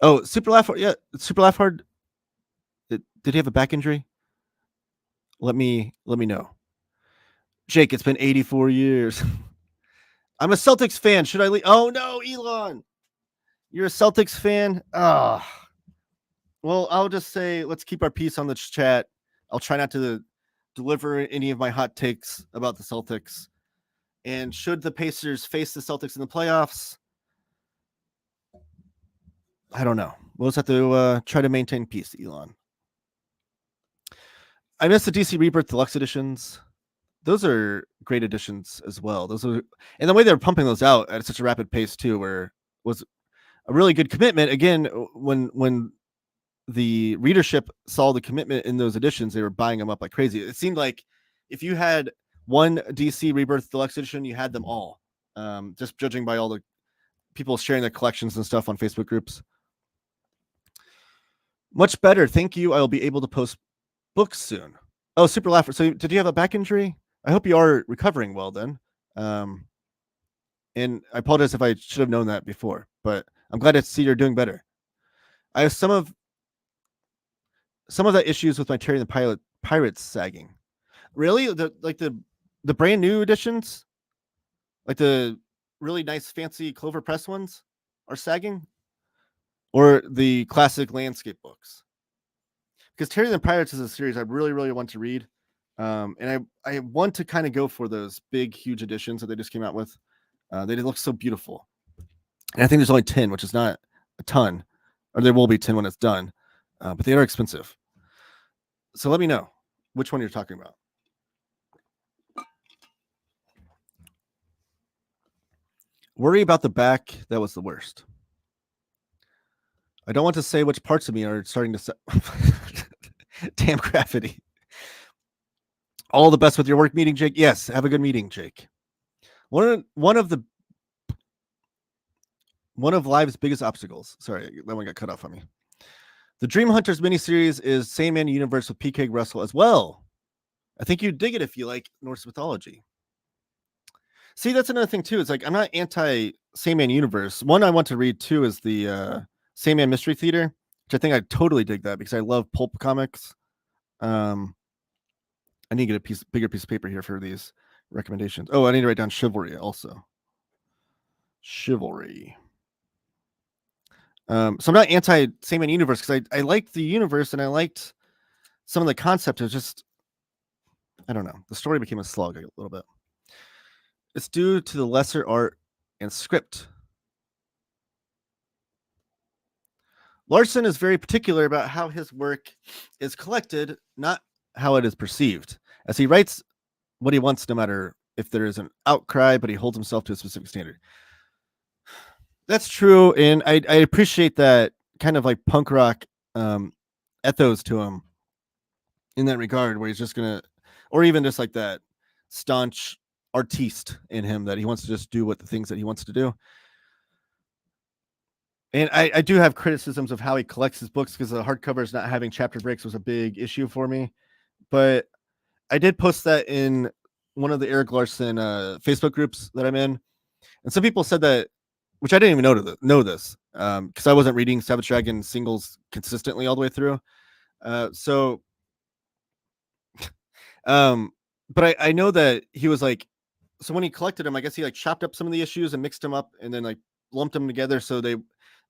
Oh, Super Laugh Hard. Yeah, Super Laugh Hard. Did he have a back injury? Let me know. Jake, it's been 84 years. I'm a Celtics fan. Should I leave? Oh no, Elon. You're a Celtics fan? Ah. Well, I'll just say let's keep our peace on the chat. I'll try not to deliver any of my hot takes about the Celtics. And should the Pacers face the Celtics in the playoffs, I don't know. We'll just have to try to maintain peace, Elon. I miss the DC Rebirth Deluxe editions. Those are great editions as well. And the way they're pumping those out at such a rapid pace too, was a really good commitment. Again, when the readership saw the commitment in those editions, they were buying them up like crazy. It seemed like if you had one DC Rebirth Deluxe edition, you had them all. Just judging by all the people sharing their collections and stuff on Facebook groups. Much better. Thank you. I will be able to post books soon. Oh, Super Laugher. So did you have a back injury? I hope you are recovering well then. And I apologize if I should have known that before, but I'm glad to see you're doing better. I have some of the issues with my Terry and the Pirates sagging. Really? The brand new editions? Like the really nice fancy Clover Press ones are sagging? or the classic landscape books. Because Terry and the Pirates is a series I really, really want to read. And I want to kind of go for those big, huge editions that they just came out with. They look so beautiful. And I think there's only 10, which is not a ton, or there will be 10 when it's done, but they are expensive. So let me know which one you're talking about. Worry about the back. That was the worst. I don't want to say which parts of me are starting to damn gravity. All the best with your work meeting, Jake. Yes, have a good meeting, Jake. One of life's biggest obstacles. Sorry, that one got cut off on me. The Dream Hunters miniseries is Sandman universe with P.K. Russell as well. I think you'd dig it if you like Norse mythology. See, that's another thing too. It's like I'm not anti Sandman universe. One I want to read too is the Sandman Mystery Theater, which I think I totally dig that because I love pulp comics. I need to get a bigger piece of paper here for these recommendations. Oh, I need to write down Chivalry also. Chivalry. So I'm not anti Sandman universe because I liked the universe and I liked some of the concept. It was just, I don't know. The story became a slog a little bit. It's due to the lesser art and script. Larson is very particular about how his work is collected, not how it is perceived, as he writes what he wants no matter if there is an outcry, but he holds himself to a specific standard. That's true, and I appreciate that kind of like punk rock ethos to him in that regard, where he's just gonna, or even just like that staunch artiste in him that he wants to just do what the things that he wants to do. And I do have criticisms of how he collects his books because the hardcovers not having chapter breaks was a big issue for me. But I did post that in one of the Eric Larson Facebook groups that I'm in. And some people said that, which I didn't even know this because I wasn't reading Savage Dragon singles consistently all the way through. But I know that he was like, so when he collected them, I guess he like chopped up some of the issues and mixed them up and then like lumped them together. So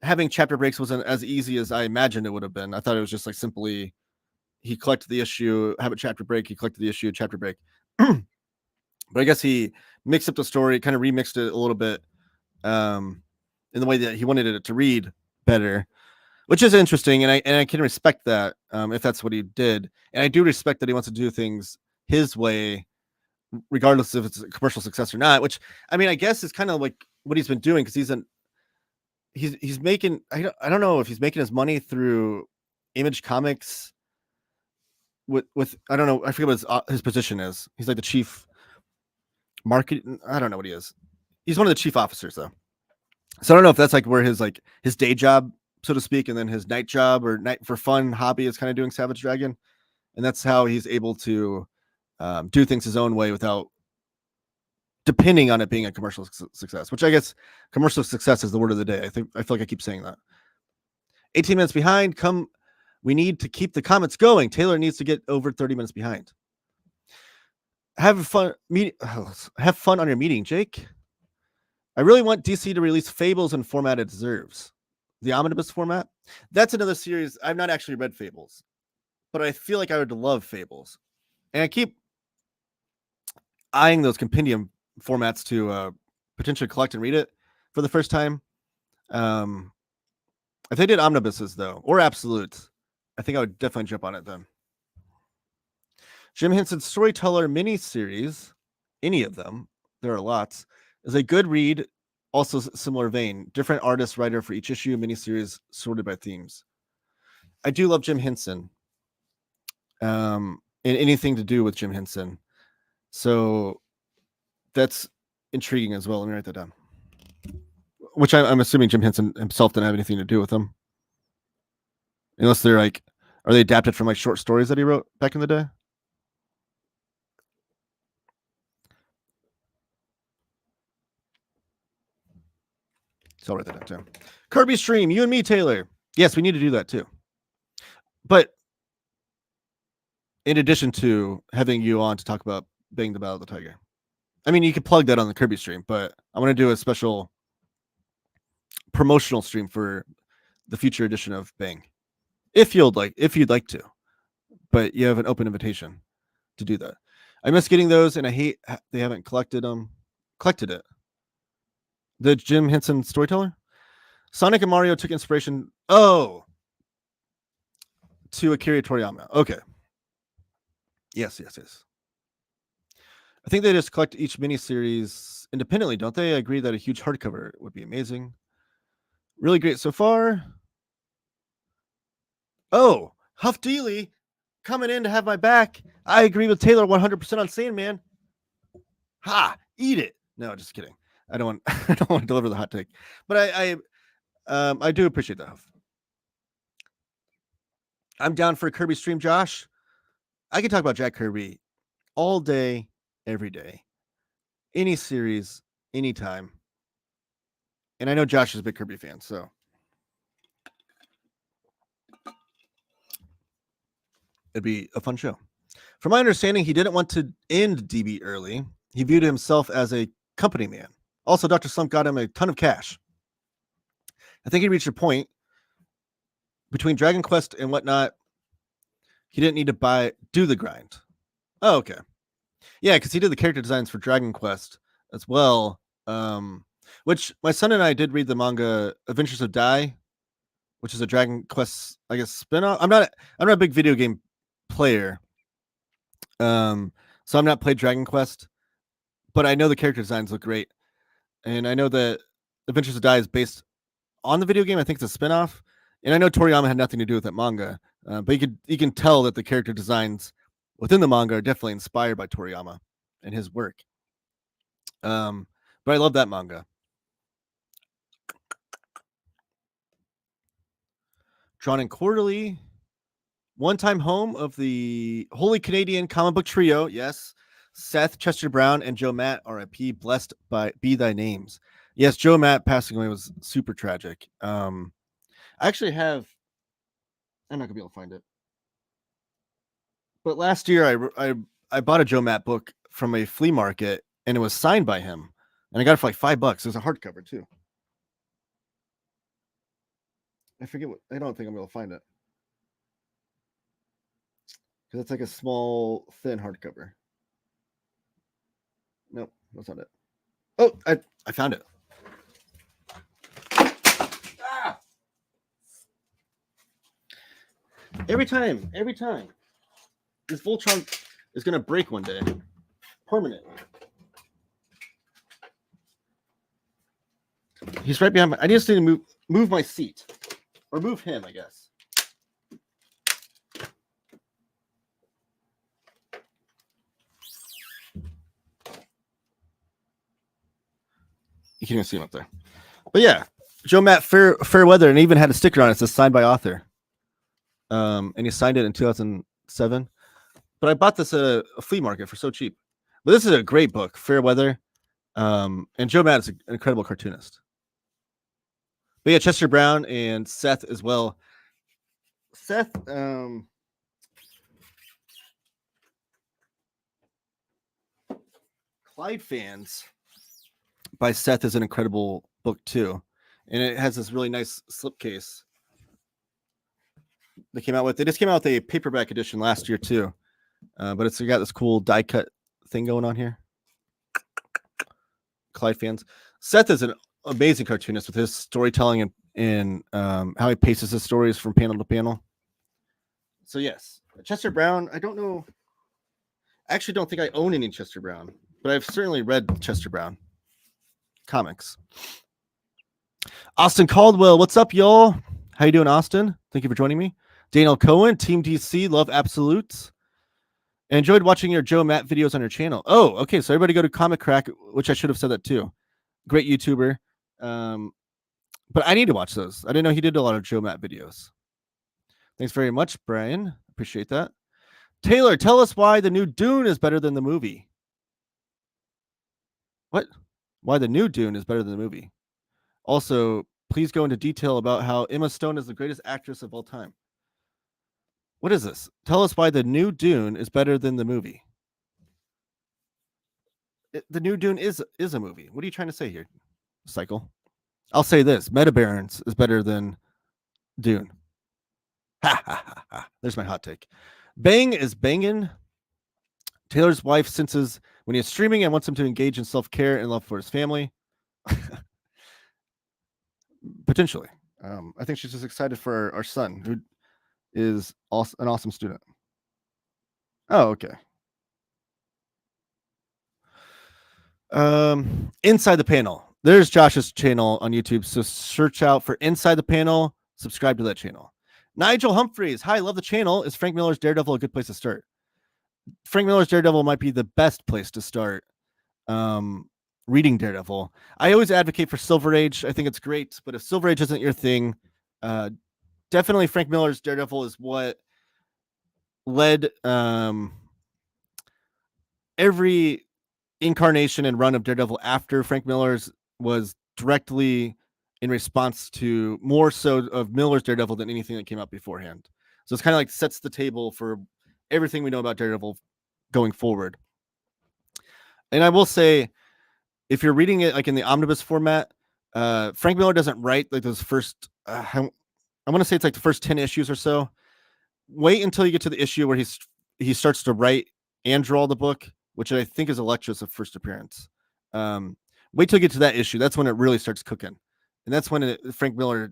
having chapter breaks wasn't as easy as I imagined it would have been. I thought it was just like simply he collected the issue, have a chapter break, he collected the issue, chapter break. But I guess he mixed up the story, kind of remixed it a little bit in the way that he wanted it to read better, which is interesting. And I can respect that if that's what he did. And I do respect that he wants to do things his way, regardless if it's a commercial success or not, which I mean, I guess is kind of like what he's been doing because he's making, I don't know if he's making his money through Image Comics with I don't know, I forget what his position is. He's like the chief market, I don't know what he is. He's one of the chief officers though. So I don't know if that's like where his day job, so to speak, and then his night job or night for fun hobby is kind of doing Savage Dragon. And that's how he's able to do things his own way without depending on it being a commercial success, which I guess commercial success is the word of the day. I feel like I keep saying that. 18 minutes behind. We need to keep the comments going. Taylor needs to get over 30 minutes behind. Have fun on your meeting, Jake. I really want DC to release Fables in format it deserves. The omnibus format. That's another series. I've not actually read Fables, but I feel like I would love Fables. And I keep eyeing those compendium formats to potentially collect and read it for the first time. If they did omnibuses though, or absolutes, I think I would definitely jump on it then. Jim Henson's Storyteller miniseries, any of them, there are lots, is a good read. Also similar vein, different artist, writer for each issue, miniseries sorted by themes. I do love Jim Henson. And anything to do with Jim Henson. So that's intriguing as well. Let me write that down. Which I'm assuming Jim Henson himself didn't have anything to do with them. Unless they're like, are they adapted from like short stories that he wrote back in the day? So I'll write that down too. Kirby stream, you and me, Taylor. Yes, we need to do that too. But in addition to having you on to talk about Bang the Battle of the Tiger. I mean, you could plug that on the Kirby stream, but I want to do a special promotional stream for the future edition of Bang, if you'd like to. But you have an open invitation to do that. I miss getting those, and I hate they haven't collected it. The Jim Henson Storyteller. Sonic and Mario took inspiration. Oh, to Akira Toriyama. Okay. Yes. I think they just collect each miniseries independently, don't they? I agree that a huge hardcover would be amazing. Really great so far. Oh, Huff Dealey coming in to have my back. I agree with Taylor 100% on Sandman. Ha! Eat it. No, just kidding. I don't want to deliver the hot take, but I do appreciate that, Huff. I'm down for a Kirby stream, Josh. I can talk about Jack Kirby all day, every day, any series, anytime. And I know Josh is a big Kirby fan, so it'd be a fun show. From my understanding, he didn't want to end DB early. He viewed himself as a company man. Also, Dr. Slump got him a ton of cash. I think he reached a point between Dragon Quest and whatnot. He didn't need to do the grind. Oh, okay. Yeah, because he did the character designs for Dragon Quest as well. Which my son and I did read the manga Adventures of Dai, which is a Dragon Quest, I guess, spinoff. I'm not a big video game player. So I'm not played Dragon Quest, but I know the character designs look great. And I know that Adventures of Dai is based on the video game. I think it's a spinoff. And I know Toriyama had nothing to do with that manga. But you can tell that the character designs within the manga are definitely inspired by Toriyama and his work. But I love that manga. Drawn and Quarterly, one-time home of the Holy Canadian Comic Book Trio. Yes, Seth, Chester Brown, and Joe Matt, R.I.P. Blessed be thy names. Yes, Joe Matt passing away was super tragic. I actually have. I'm not gonna be able to find it. But last year, I bought a Joe Matt book from a flea market, and it was signed by him, and I got it for like $5. It was a hardcover too. I forget what. I don't think I'm able to find it because it's like a small, thin hardcover. Nope, that's not it. Oh, I found it. Ah! Every time, this Voltron is gonna break one day, permanently. He's right behind me. I just need to move my seat, or move him, I guess. You can't even see him up there. But yeah, Joe Matt Fair Weather, and even had a sticker on it that says signed by author. And he signed it in 2007. But I bought this at a flea market for so cheap. But this is a great book, Fair Weather. And Joe Matt is an incredible cartoonist. But yeah, Chester Brown and Seth as well. Seth, Clyde Fans by Seth is an incredible book too. And it has this really nice slipcase they came out with. They just came out with a paperback edition last year too. But it's got this cool die cut thing going on here. Clyde Fans. Seth is an amazing cartoonist with his storytelling and how he paces his stories from panel to panel. So yes, Chester Brown. I don't know. I actually don't think I own any Chester Brown, but I've certainly read Chester Brown comics. Austin Caldwell, what's up, y'all? How you doing, Austin? Thank you for joining me. Daniel Cohen, Team DC, love absolutes. I enjoyed watching your Joe Matt videos on your channel. Oh, okay. So everybody go to Comic Crack, which I should have said that too. Great YouTuber. But I need to watch those. I didn't know he did a lot of Joe Matt videos. Thanks very much, Brian. Appreciate that. Taylor, tell us why the new Dune is better than the movie. What? Why the new Dune is better than the movie. Also, please go into detail about how Emma Stone is the greatest actress of all time. What is this? Tell us why the new Dune is better than the movie. The new Dune is a movie. What are you trying to say here, Cycle? I'll say this. Meta Barons is better than Dune. Ha ha ha ha. There's my hot take. Bang is banging. Taylor's wife senses when he's streaming and wants him to engage in self-care and love for his family. Potentially. I think she's just excited for our son, who is also an awesome student. Oh, okay. Inside the Panel. There's Josh's channel on YouTube. So search out for Inside the Panel. Subscribe to that channel. Nigel Humphreys. Hi, love the channel. Is Frank Miller's Daredevil a good place to start? Frank Miller's Daredevil might be the best place to start reading Daredevil. I always advocate for Silver Age. I think it's great. But if Silver Age isn't your thing, definitely Frank Miller's Daredevil is what led every incarnation and run of Daredevil after Frank Miller's was directly in response to more so of Miller's Daredevil than anything that came out beforehand. So it's kind of like sets the table for everything we know about Daredevil going forward. And I will say, if you're reading it like in the omnibus format, Frank Miller doesn't write like those first, I want to say it's like the first 10 issues or so. Wait until you get to the issue where he starts to write and draw the book, which I think is Elektra's first appearance. Wait till you get to that issue. That's when it really starts cooking. And that's when Frank Miller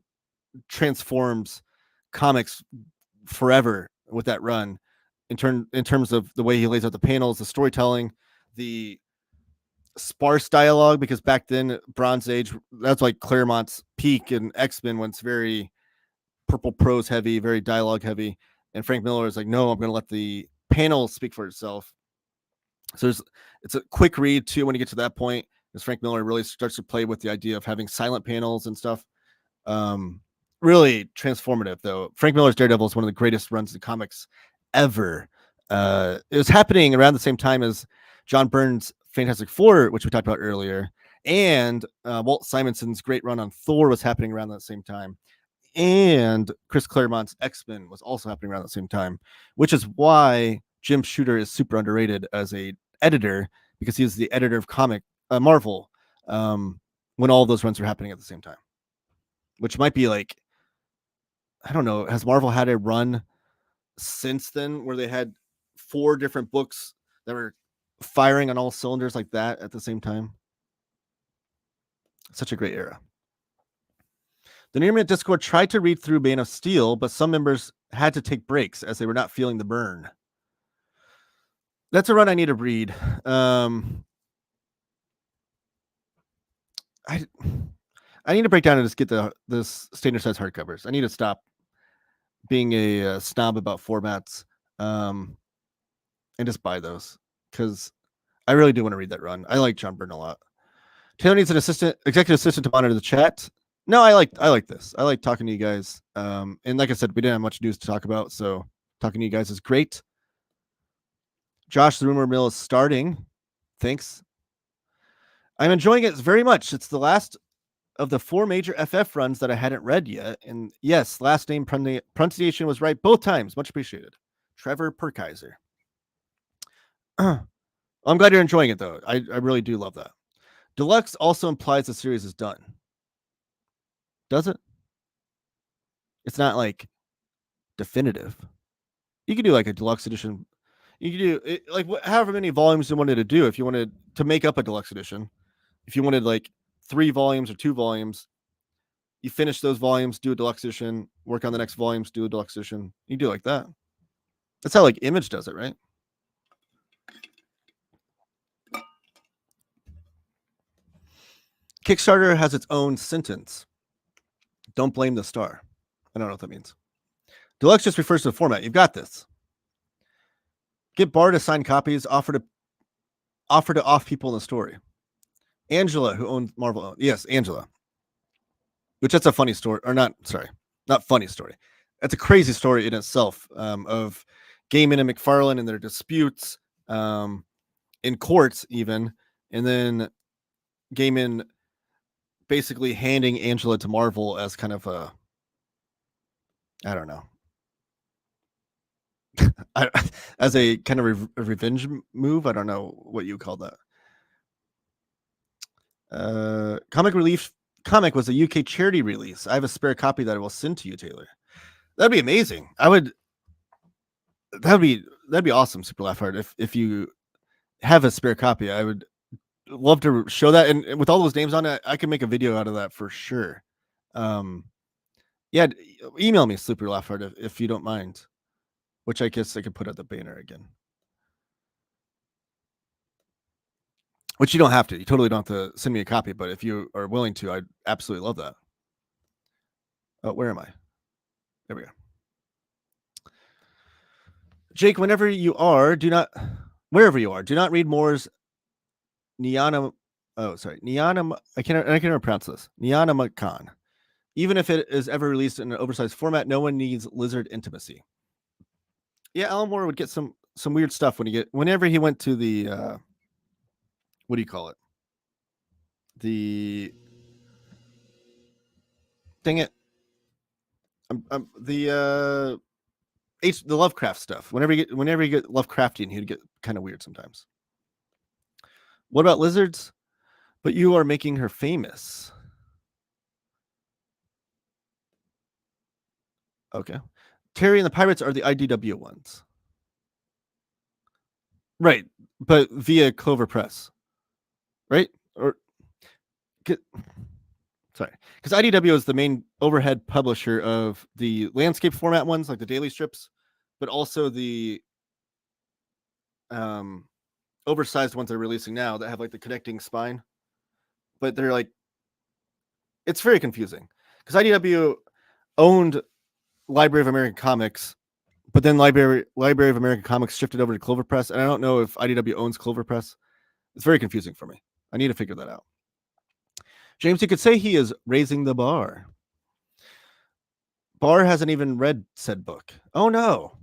transforms comics forever with that run in terms of the way he lays out the panels, the storytelling, the sparse dialogue, because back then, Bronze Age, that's like Claremont's peak, and X-Men when it's very purple prose heavy, very dialogue heavy. And Frank Miller is like, no, I'm going to let the panel speak for itself. So it's a quick read too when you get to that point, as Frank Miller really starts to play with the idea of having silent panels and stuff. Really transformative, though. Frank Miller's Daredevil is one of the greatest runs in comics ever. It was happening around the same time as John Byrne's Fantastic Four, which we talked about earlier, and Walt Simonson's great run on Thor was happening around that same time. And Chris Claremont's X-Men was also happening around the same time, which is why Jim Shooter is super underrated as a editor, because he is the editor of Marvel when all of those runs were happening at the same time, which might be like, I don't know, has Marvel had a run since then where they had 4 different books that were firing on all cylinders like that at the same time? Such a great era. The Near Mint Discord tried to read through Man of Steel, but some members had to take breaks as they were not feeling the burn. That's a run I need to read. I need to break down and just get this standard size hardcovers. I need to stop being a snob about formats and just buy those, because I really do want to read that run. I like John Byrne a lot. Taylor needs an executive assistant to monitor the chat. No, I like this. I like talking to you guys. And like I said, we didn't have much news to talk about, so talking to you guys is great. Josh, the rumor mill is starting. Thanks. I'm enjoying it very much. It's the last of the 4 major FF runs that I hadn't read yet. And yes, last name pronunciation was right both times. Much appreciated. Trevor Perkaiser. I'm glad you're enjoying it, though. I really do love that. Deluxe also implies the series is done. Does it? It's not like definitive. You could do like a deluxe edition. You could do it, like however many volumes you wanted to do. If you wanted to make up a deluxe edition, if you wanted like 3 volumes or 2 volumes, you finish those volumes, do a deluxe edition, work on the next volumes, do a deluxe edition. You do like that. That's how like Image does it, right? Kickstarter has its own sentence. Don't blame the star. I don't know what that means. Deluxe just refers to the format. You've got this. Get Bard to sign copies. Offer to off people in the story. Angela, who owns Marvel. Yes, Angela. Which that's a funny story. Or not, sorry. Not funny story. That's a crazy story in itself of Gaiman and McFarlane and their disputes in courts even. And then Gaiman basically handing Angela to Marvel as kind of a, I don't know, as a kind of revenge move. I don't know what you call that. Comic Relief comic was a UK charity release. I have a spare copy that I will send to you, Taylor. That'd be amazing. That'd be awesome, Super Laugh Hard. If you have a spare copy, I would love to show that. And with all those names on it, I can make a video out of that for sure. Yeah, email me, Super Laugh Hard, if you don't mind. Which I guess I could put at the banner again. Which you don't have to. You totally don't have to send me a copy, but if you are willing to, I'd absolutely love that. Oh, where am I? There we go. Jake, wherever you are, do not read Moore's Nyana. Oh, sorry, Nyana. I can't even pronounce this. Nyanamakon. Even if it is ever released in an oversized format, no one needs lizard intimacy. Yeah, Alan Moore would get some weird stuff whenever he went to the what do you call it? The dang it. The Lovecraft stuff. Whenever you get Lovecraftian, he'd get kind of weird sometimes. What about lizards? But you are making her famous. Okay. Terry and the Pirates are the IDW ones. Right. But via Clover Press. Right? Or sorry. Because IDW is the main overhead publisher of the landscape format ones, like the daily strips, but also the oversized ones they're releasing now that have like the connecting spine. But they're like, it's very confusing. Because IDW owned Library of American Comics, but then Library of American Comics shifted over to Clover Press, and I don't know if IDW owns Clover Press. It's very confusing for me. I need to figure that out. James, you could say he is raising the bar. Barr hasn't even read said book. Oh no.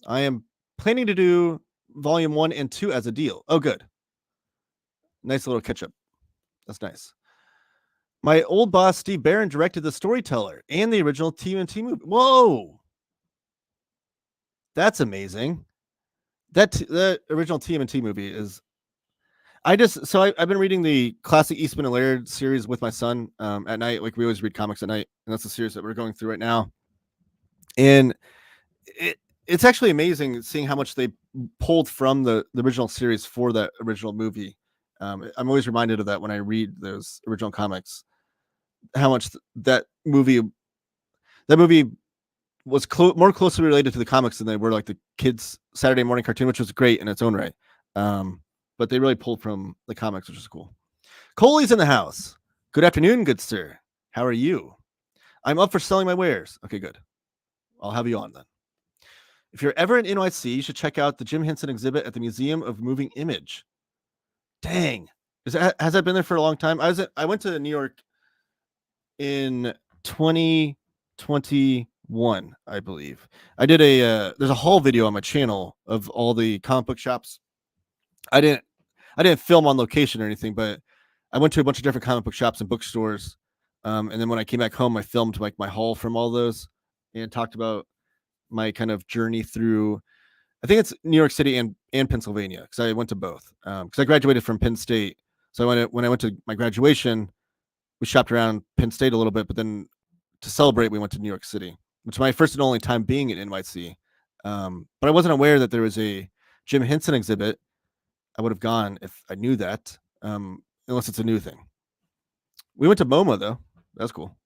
I am planning to do volume 1 and 2 as a deal. Oh, good. Nice little catch up. That's nice. My old boss, Steve Barron, directed The Storyteller and the original TMNT movie. Whoa. That's amazing. That original TMNT movie is. I've been reading the classic Eastman and Laird series with my son at night. Like we always read comics at night, and that's the series that we're going through right now. And it's actually amazing seeing how much they pulled from the original series for that original movie. I'm always reminded of that when I read those original comics. How much that movie was more closely related to the comics than they were like the kids' Saturday morning cartoon, which was great in its own right. But they really pulled from the comics, which is cool. Coley's in the house. Good afternoon, good sir. How are you? I'm up for selling my wares. Okay, good. I'll have you on then. If you're ever in NYC, you should check out the Jim Henson exhibit at the Museum of Moving Image. Dang. Has that been there for a long time? I went to New York in 2021, I believe. I did there's a haul video on my channel of all the comic book shops. I didn't film on location or anything, but I went to a bunch of different comic book shops and bookstores. And then when I came back home, I filmed like my haul from all those and talked about my kind of journey through, I think it's New York City and Pennsylvania, because I went to both. Because I graduated from Penn State. So when I went to my graduation, we shopped around Penn State a little bit, but then to celebrate, we went to New York City, which is my first and only time being at NYC. But I wasn't aware that there was a Jim Henson exhibit. I would have gone if I knew that, unless it's a new thing. We went to MoMA though. That's cool.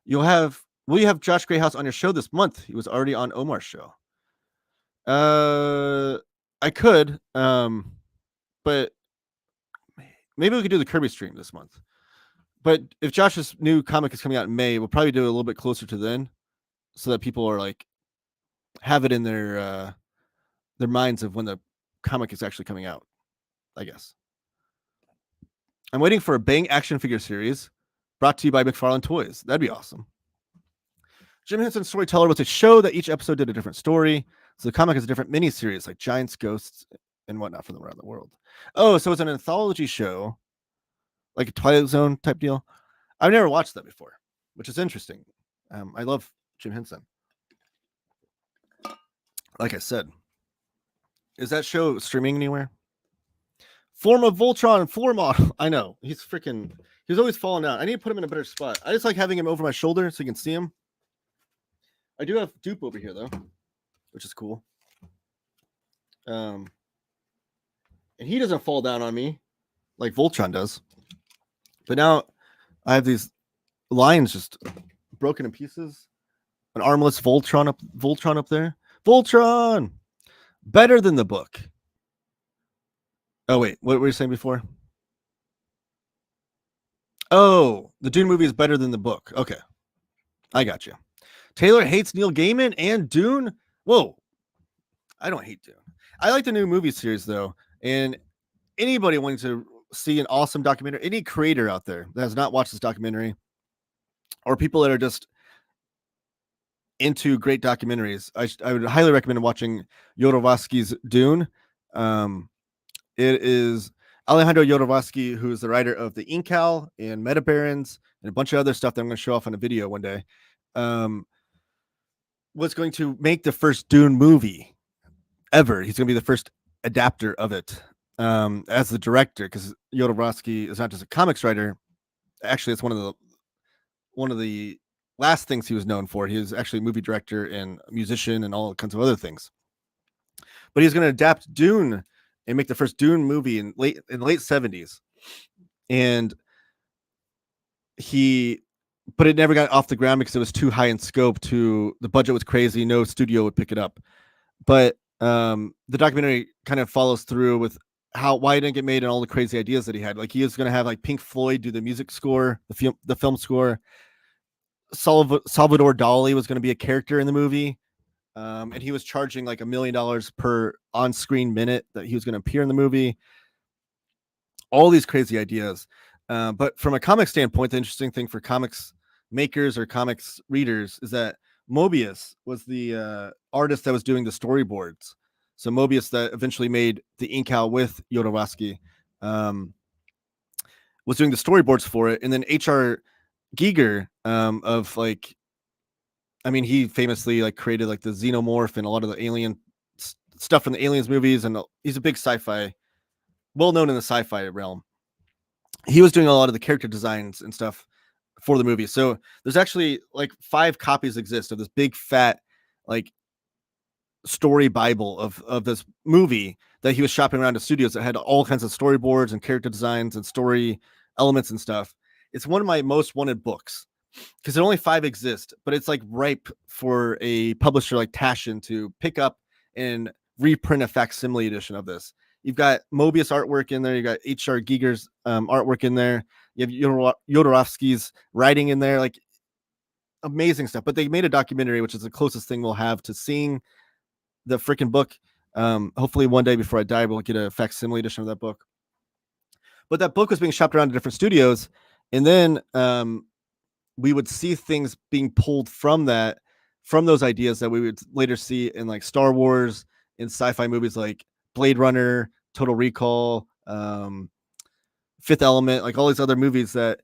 Will you have Josh Greyhouse on your show this month? He was already on Omar's show. I could, but maybe we could do the Kirby stream this month. But if Josh's new comic is coming out in May, we'll probably do it a little bit closer to then, so that people are like have it in their minds of when the comic is actually coming out, I guess. I'm waiting for a Bang action figure series brought to you by McFarlane Toys. That'd be awesome. Jim Henson's Storyteller was a show that each episode did a different story. So the comic is a different mini-series like Giants, Ghosts, and whatnot from around the world. Oh, so it's an anthology show, like a Twilight Zone type deal. I've never watched that before, which is interesting. I love Jim Henson. Like I said, is that show streaming anywhere? Form of Voltron floor model. I know. He's He's always falling down. I need to put him in a better spot. I just like having him over my shoulder so you can see him. I do have Dupe over here though, which is cool. And he doesn't fall down on me like Voltron does. But now I have these lines just broken in pieces. An armless Voltron up there. Voltron! Better than the book. Oh, wait. What were you saying before? Oh, the Dune movie is better than the book. Okay. I got you. Taylor hates Neil Gaiman and Dune? Whoa. I don't hate Dune. I like the new movie series, though. And anybody wanting to see an awesome documentary, any creator out there that has not watched this documentary, or people that are just into great documentaries, I would highly recommend watching Jodorowsky's Dune. It is Alejandro Jodorowsky, who is the writer of the Incal and Meta Barons and a bunch of other stuff that I'm going to show off on a video one day. Was going to make the first Dune movie ever. He's going to be the first adapter of it as the director, because Jodorowsky is not just a comics writer. Actually, it's one of the last things he was known for. He was actually a movie director and a musician and all kinds of other things. But he's going to adapt Dune and make the first Dune movie in the late 70s. And but it never got off the ground because it was too high in scope. The budget was crazy. No studio would pick it up. But the documentary kind of follows through with why it didn't get made and all the crazy ideas that he had. Like, he was going to have like Pink Floyd do the music score, the film score. Salvador Dali was going to be a character in the movie. And he was charging like $1 million per on-screen minute that he was going to appear in the movie. All these crazy ideas. But from a comic standpoint, the interesting thing for comics makers or comics readers is that Moebius was the artist that was doing the storyboards. So Moebius, that eventually made the Incal with Jodorowsky, was doing the storyboards for it. And then H.R. Giger he famously like created like the Xenomorph and a lot of the alien stuff from the Aliens movies, and he's a big sci-fi, well known in the sci-fi realm. He was doing a lot of the character designs and stuff for the movie. So there's actually like 5 copies exist of this big fat like story Bible of this movie that he was shopping around to studios that had all kinds of storyboards and character designs and story elements and stuff. It's one of my most wanted books because only 5 exist, but it's like ripe for a publisher like Taschen to pick up and reprint a facsimile edition of this. You've got Moebius artwork in there. You got H.R. Giger's artwork in there. You have Jodorowsky's writing in there, like amazing stuff. But they made a documentary, which is the closest thing we'll have to seeing the freaking book. Hopefully one day before I die, we'll get a facsimile edition of that book. But that book was being shopped around to different studios. And then we would see things being pulled from those ideas that we would later see in like Star Wars, in sci-fi movies like Blade Runner, Total Recall, Fifth Element, like all these other movies that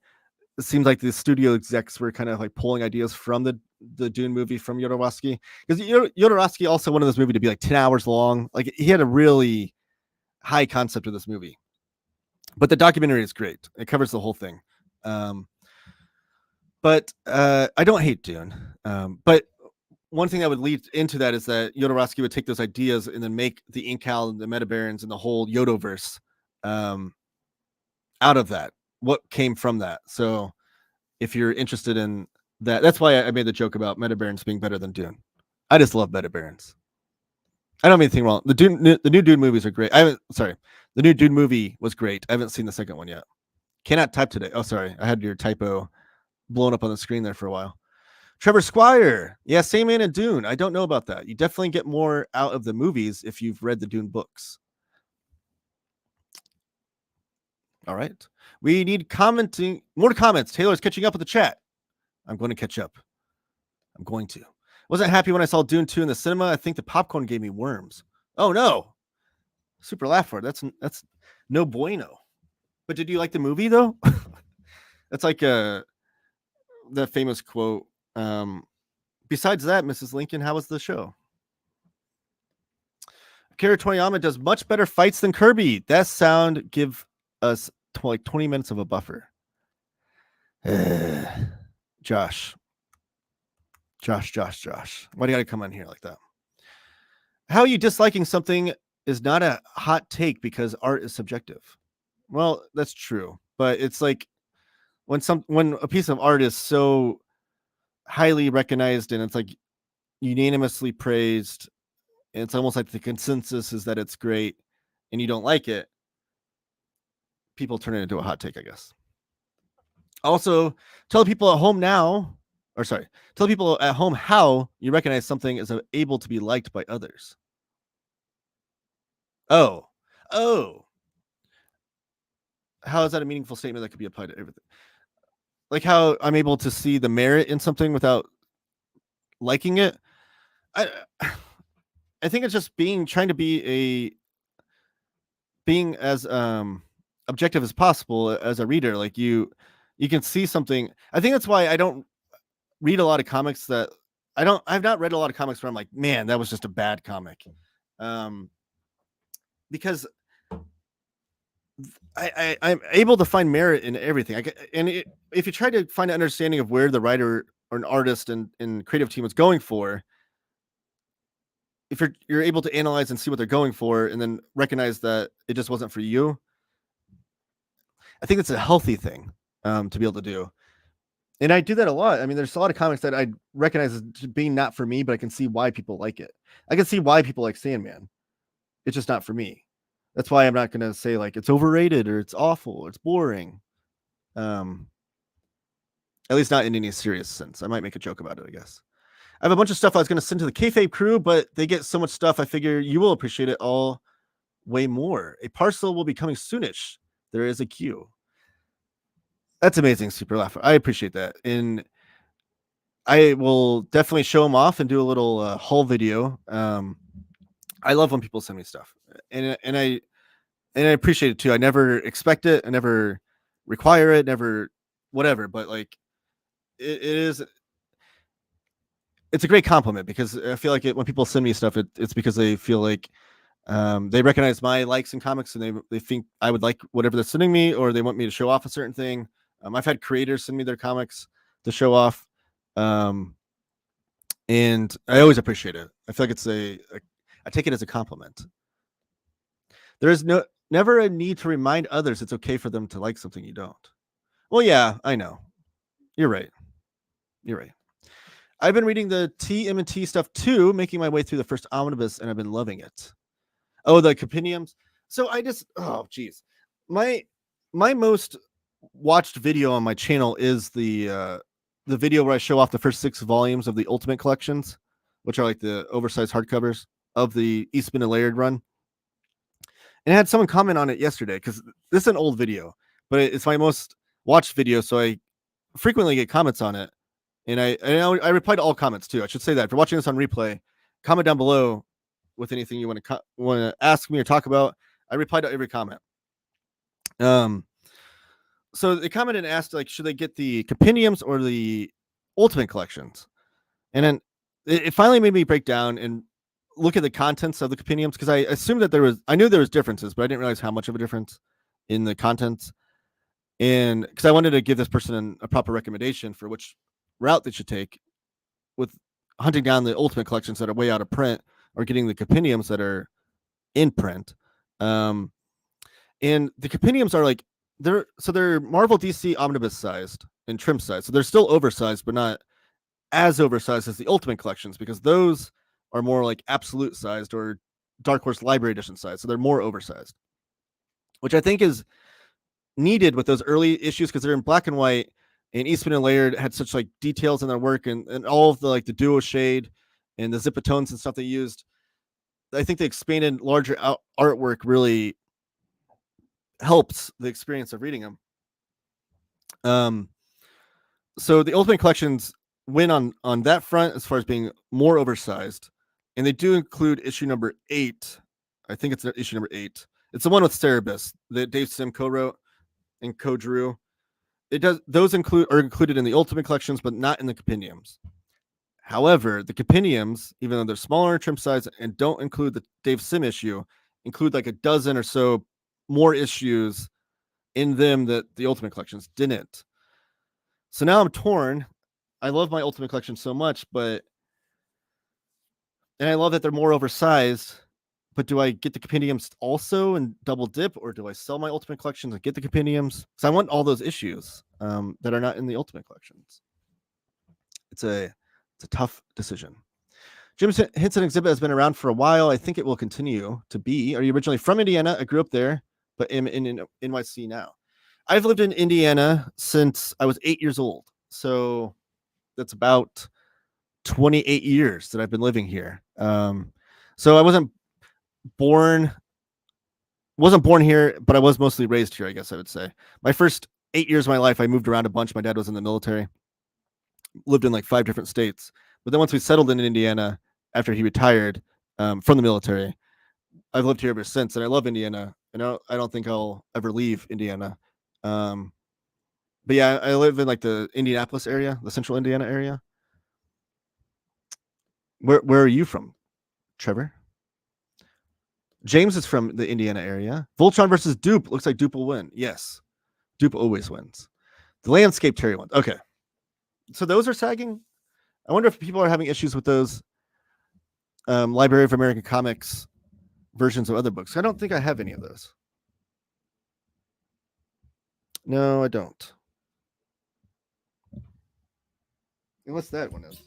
it seems like the studio execs were kind of like pulling ideas from the Dune movie from Jodorowsky. Because Jodorowsky also wanted this movie to be like 10 hours long. Like, he had a really high concept of this movie. But the documentary is great. It covers the whole thing. But I don't hate Dune. But one thing that would lead into that is that Jodorowsky would take those ideas and then make the Incal and the Meta Barons and the whole Yodoverse out of that. What came from that? So if you're interested in that, that's why I made the joke about Meta Barons being better than Dune. I just love Meta Barons. I don't have anything wrong. The new Dune movies are great. The new Dune movie was great. I haven't seen the second one yet. Cannot type today. Oh, sorry. I had your typo blown up on the screen there for a while. Trevor Squire. Yeah, same man in Dune. I don't know about that. You definitely get more out of the movies if you've read the Dune books. All right. We need more comments. Taylor's catching up with the chat. I'm going to catch up. I'm going to. Wasn't happy when I saw Dune 2 in the cinema. I think the popcorn gave me worms. Oh, no. Super laugh for it. That's no bueno. But did you like the movie, though? That's like the famous quote. Besides that, Mrs. Lincoln, how was the show? Akira Toriyama does much better fights than Kirby. That sound give us like 20 minutes of a buffer. Josh. Why do you gotta come on here like that? How you disliking something is not a hot take because art is subjective. Well, that's true, but it's like when a piece of art is so highly recognized and it's like unanimously praised, and it's almost like the consensus is that it's great, and you don't like it, people turn it into a hot take, I guess. Also, tell people at home how you recognize something is able to be liked by others. Oh, how is that a meaningful statement that could be applied to everything? Like how I'm able to see the merit in something without liking it. I I think it's just trying to be being as objective as possible as a reader. Like you can see something. I think that's why I don't read a lot of comics that I've not read a lot of comics where I'm like, man, that was just a bad comic. Because I'm able to find merit in everything. If you try to find an understanding of where the writer or an artist and creative team was going for, if you're able to analyze and see what they're going for, and then recognize that it just wasn't for you, I think it's a healthy thing to be able to do. And I do that a lot. I mean, there's a lot of comics that I recognize as being not for me, but I can see why people like it. I can see why people like Sandman. It's just not for me. That's why I'm not going to say like it's overrated or it's awful or it's boring. At least not in any serious sense. I might make a joke about it, I guess. I have a bunch of stuff I was going to send to the Kayfabe crew, but they get so much stuff. I figure you will appreciate it all way more. A parcel will be coming soonish. There is a queue. That's amazing, Super Laugh. I appreciate that. And I will definitely show them off and do a little haul video. I love when people send me stuff, and I appreciate it too. I never expect it. I never require it. Never whatever. But like, it's a great compliment because I feel like when people send me stuff, it's because they feel like they recognize my likes in comics and they think I would like whatever they're sending me, or they want me to show off a certain thing. I've had creators send me their comics to show off. And I always appreciate it. I feel like it's I take it as a compliment. There is never a need to remind others it's okay for them to like something you don't. Well, yeah, I know. You're right. I've been reading the TMNT stuff too, making my way through the first omnibus, and I've been loving it. Oh, the compendiums. So geez. My most watched video on my channel is the video where I show off the first 6 volumes of the Ultimate collections, which are like the oversized hardcovers of the Eastman and Laird run. And I had someone comment on it yesterday because this is an old video, but it's my most watched video, so I frequently get comments on it. And I reply to all comments too. I should say that if you're watching this on replay, comment down below with anything you want to ask me or talk about. I reply to every comment. So they commented and asked, like, should they get the compendiums or the Ultimate collections? And then it finally made me break down and look at the contents of the compendiums, because I assumed that I knew there was differences, but I didn't realize how much of a difference in the contents. And because I wanted to give this person a proper recommendation for which route they should take with hunting down the Ultimate collections that are way out of print, or getting the compendiums that are in print. And the compendiums are like, they're Marvel DC omnibus sized and trim sized. So they're still oversized, but not as oversized as the Ultimate collections, because those are more like absolute sized or Dark Horse Library Edition size. So they're more oversized, which I think is needed with those early issues because they're in black and white, and Eastman and Laird had such like details in their work, and all of the like the duo shade and the zipatones and stuff they used. I think the expanded larger artwork really helps the experience of reading them. So the Ultimate collections win on that front as far as being more oversized, and they do include issue number 8. I think it's issue number 8. It's the one with Cerebus that Dave Sim co-wrote and co-drew. Those are included in the Ultimate collections, but not in the compendiums. However, the compendiums, even though they're smaller in trim size and don't include the Dave Sim issue, include like a dozen or so more issues in them that the Ultimate collections didn't. So now I'm torn. I love my Ultimate Collection so much, and I love that they're more oversized. But do I get the compendiums also and double dip, or do I sell my Ultimate Collections and get the compendiums? Because I want all those issues that are not in the Ultimate Collections. It's a tough decision. Jim Henson exhibit has been around for a while. I think it will continue to be. Are you originally from Indiana? I grew up there, but in NYC now. I've lived in Indiana since I was 8 years old. So that's about 28 years that I've been living here. So I wasn't born here, but I was mostly raised here, I guess I would say. My first 8 years of my life, I moved around a bunch. My dad was in the military, lived in like 5 different states. But then once we settled in Indiana after he retired from the military, I've lived here ever since, and I love Indiana. And I don't think I'll ever leave Indiana. But yeah, I live in like the Indianapolis area, the central Indiana area. Where are you from, Trevor? James is from the Indiana area. Voltron versus Dupe. Looks like Dupe will win. Yes. Dupe always wins. The Landscape Terry wins. Okay. So those are sagging. I wonder if people are having issues with those Library of American Comics versions of other books. I don't think I have any of those. No, I don't. Unless that one is.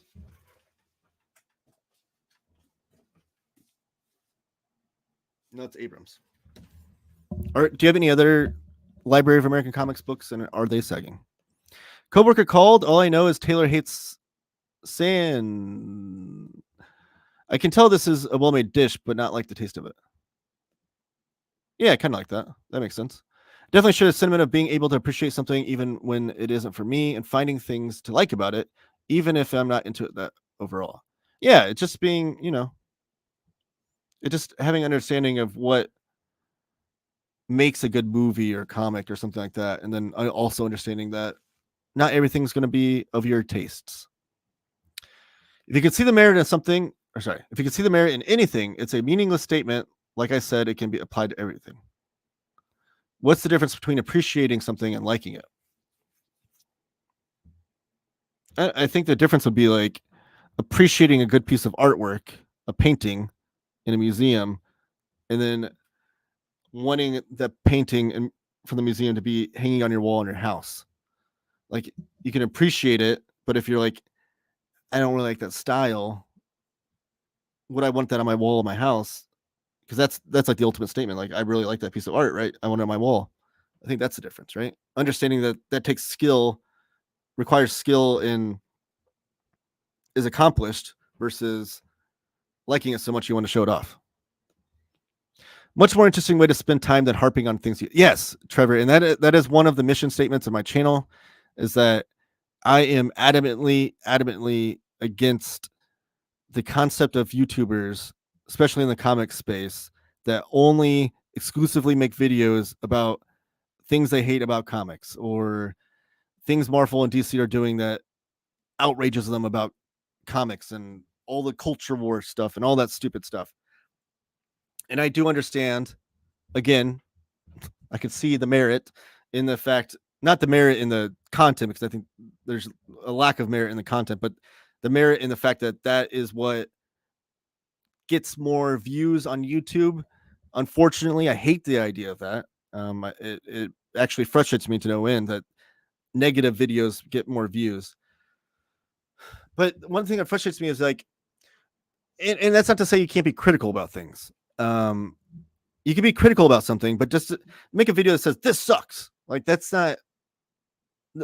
No, it's Abrams. Do you have any other Library of American Comics books, and are they sagging? Coworker called. All I know is Taylor hates sand. I can tell this is a well-made dish, but not like the taste of it. Yeah, kind of like that. That makes sense. Definitely share the sentiment of being able to appreciate something even when it isn't for me, and finding things to like about it, even if I'm not into it that overall. Yeah, it's just being, it just having understanding of what makes a good movie or comic or something like that, and then also understanding that not everything's going to be of your tastes. If you can see the merit in something, if you can see the merit in anything, it's a meaningless statement. Like I said, it can be applied to everything. What's the difference between appreciating something and liking it? I think the difference would be like appreciating a good piece of artwork, a painting in a museum, and then wanting the painting from the museum to be hanging on your wall in your house. Like, you can appreciate it, but if you're like, I don't really like that style, would I want that on my wall of my house? Because that's like the ultimate statement. Like, I really like that piece of art, right? I want it on my wall. I think that's the difference, right? Understanding that takes skill, requires skill in is accomplished versus liking it so much you want to show it off. Much more interesting way to spend time than harping on things. Yes, Trevor, and that is one of the mission statements of my channel, is that I am adamantly against the concept of YouTubers, especially in the comic space, that only exclusively make videos about things they hate about comics or things Marvel and DC are doing that outrages them about comics and all the culture war stuff and all that stupid stuff. And I do understand, again, I can see the merit in the fact, not the merit in the content, because I think there's a lack of merit in the content, but the merit in the fact that that is what gets more views on YouTube. Unfortunately, I hate the idea of that. It actually frustrates me to no end that negative videos get more views. But one thing that frustrates me is like, and that's not to say you can't be critical about things. You can be critical about something, but just make a video that says this sucks. Like, that's not.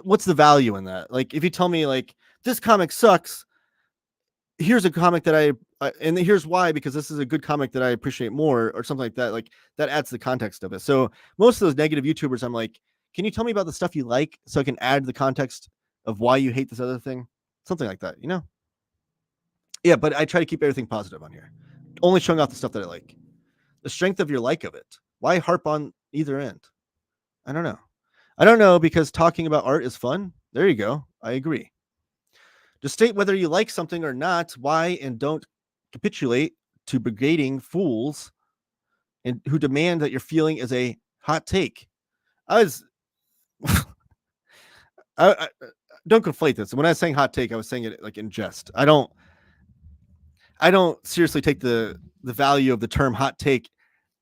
What's the value in that? Like, if you tell me like this comic sucks, here's a comic that and here's why, because this is a good comic that I appreciate more, or something like that. Like, that adds the context of it. So most of those negative YouTubers, I'm like, can you tell me about the stuff you like so I can add the context of why you hate this other thing? Something like that, Yeah, but I try to keep everything positive on here. Only showing off the stuff that I like. The strength of your like of it. Why harp on either end? I don't know, because talking about art is fun. There you go. I agree. Just state whether you like something or not, why, and don't capitulate to brigading fools and who demand that your feeling is a hot take. I don't conflate this. When I was saying hot take, I was saying it like in jest. I don't seriously take the value of the term hot take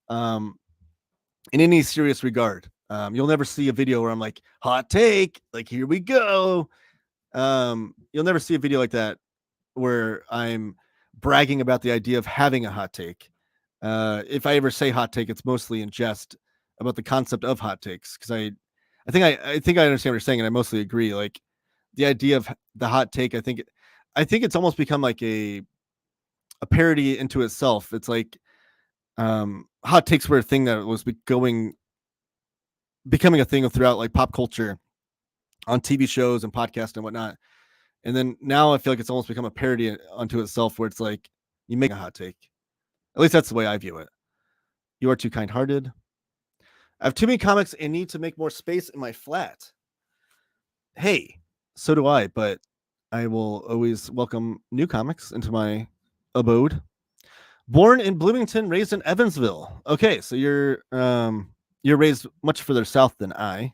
in any serious regard. You'll never see a video where I'm like, hot take, like, here we go. You'll never see a video like that where I'm bragging about the idea of having a hot take. If I ever say hot take, it's mostly in jest about the concept of hot takes, because I think I understand what you're saying, and I mostly agree. Like, the idea of the hot take, I think it's almost become like a parody into itself. It's like hot takes were a thing that was becoming a thing throughout like pop culture on TV shows and podcasts and whatnot. And then now I feel like it's almost become a parody unto itself, where it's like you make a hot take. At least that's the way I view it. You are too kind-hearted. I have too many comics and need to make more space in my flat. Hey, so do I, but I will always welcome new comics into my abode. Born in Bloomington, raised in Evansville. Okay, so you're raised much further south than I,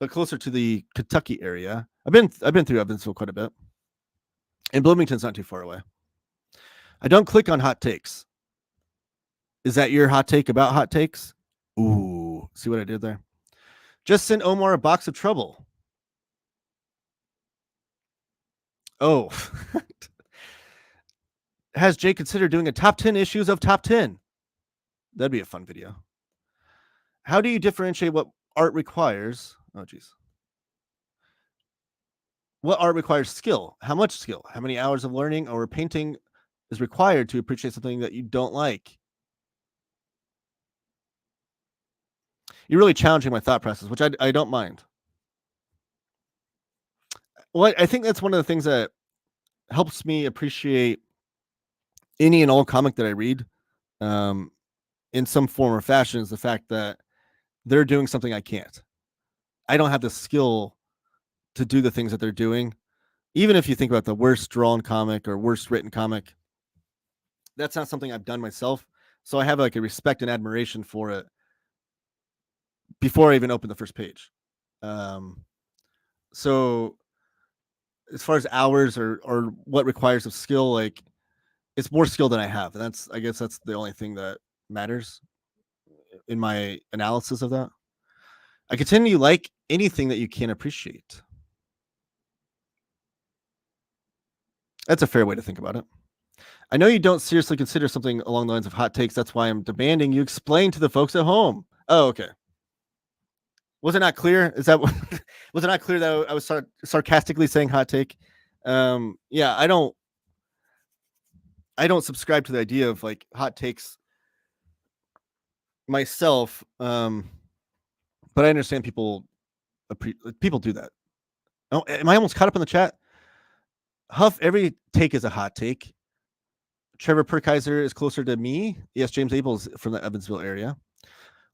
but closer to the Kentucky area. I've been through Evansville quite a bit, and Bloomington's not too far away. I don't click on hot takes. Is that your hot take about hot takes? Ooh, see what I did there? Just send Omar a box of trouble. Oh. Has Jay considered doing a top 10 issues of top 10? That'd be a fun video. How do you differentiate what art requires? Oh, geez. What art requires skill? How much skill? How many hours of learning or painting is required to appreciate something that you don't like? You're really challenging my thought process, which I don't mind. Well, I think that's one of the things that helps me appreciate any and all comic that I read in some form or fashion, is the fact that they're doing something I can't. I don't have the skill to do the things that they're doing. Even if you think about the worst drawn comic or worst written comic, that's not something I've done myself. So I have like a respect and admiration for it before I even open the first page. So as far as hours or what requires of skill, like, it's more skill than I have. And I guess that's the only thing that matters in my analysis of that. I continue to like anything that you can appreciate. That's a fair way to think about it. I know you don't seriously consider something along the lines of hot takes. That's why I'm demanding you explain to the folks at home. Oh, okay. Was it not clear? Was it not clear that I was sarcastically saying hot take? Yeah, I don't subscribe to the idea of like hot takes myself. But I understand people do that. Oh, am I almost caught up in the chat? Huff, every take is a hot take. Trevor Perkaiser is closer to me. Yes, James Abel is from the Evansville area.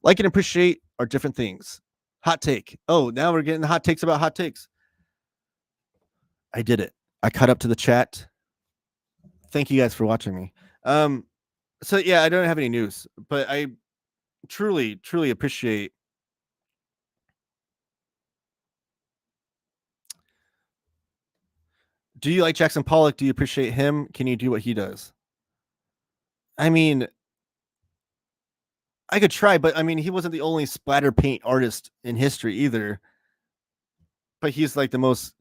Like and appreciate are different things. Hot take. Oh, now we're getting hot takes about hot takes. I did it. I caught up to the chat. Thank you guys for watching me. So yeah, I don't have any news, but I truly, truly appreciate Do you like Jackson Pollock? Do you appreciate him? Can you do what he does? I mean, I could try, but I mean, he wasn't the only splatter paint artist in history either. But he's like the most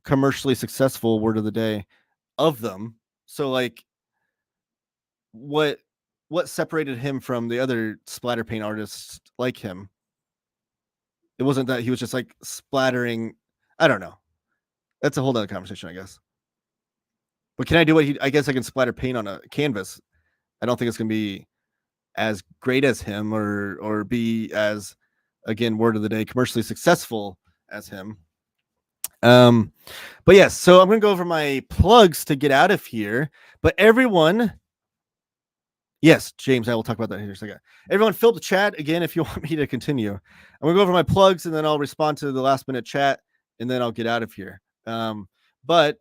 commercially successful, word of the day, of them. So like, what separated him from the other splatter paint artists like him? It wasn't that he was just like splattering. I don't know. That's a whole other conversation, I guess. But can I do what I guess I can splatter paint on a canvas. I don't think it's gonna be as great as him or be as, again, word of the day, commercially successful as him. But yes, so I'm gonna go over my plugs to get out of here. But everyone, yes, James, I will talk about that here in a second. Everyone, fill the chat again if you want me to continue. I'm gonna go over my plugs and then I'll respond to the last minute chat and then I'll get out of here. But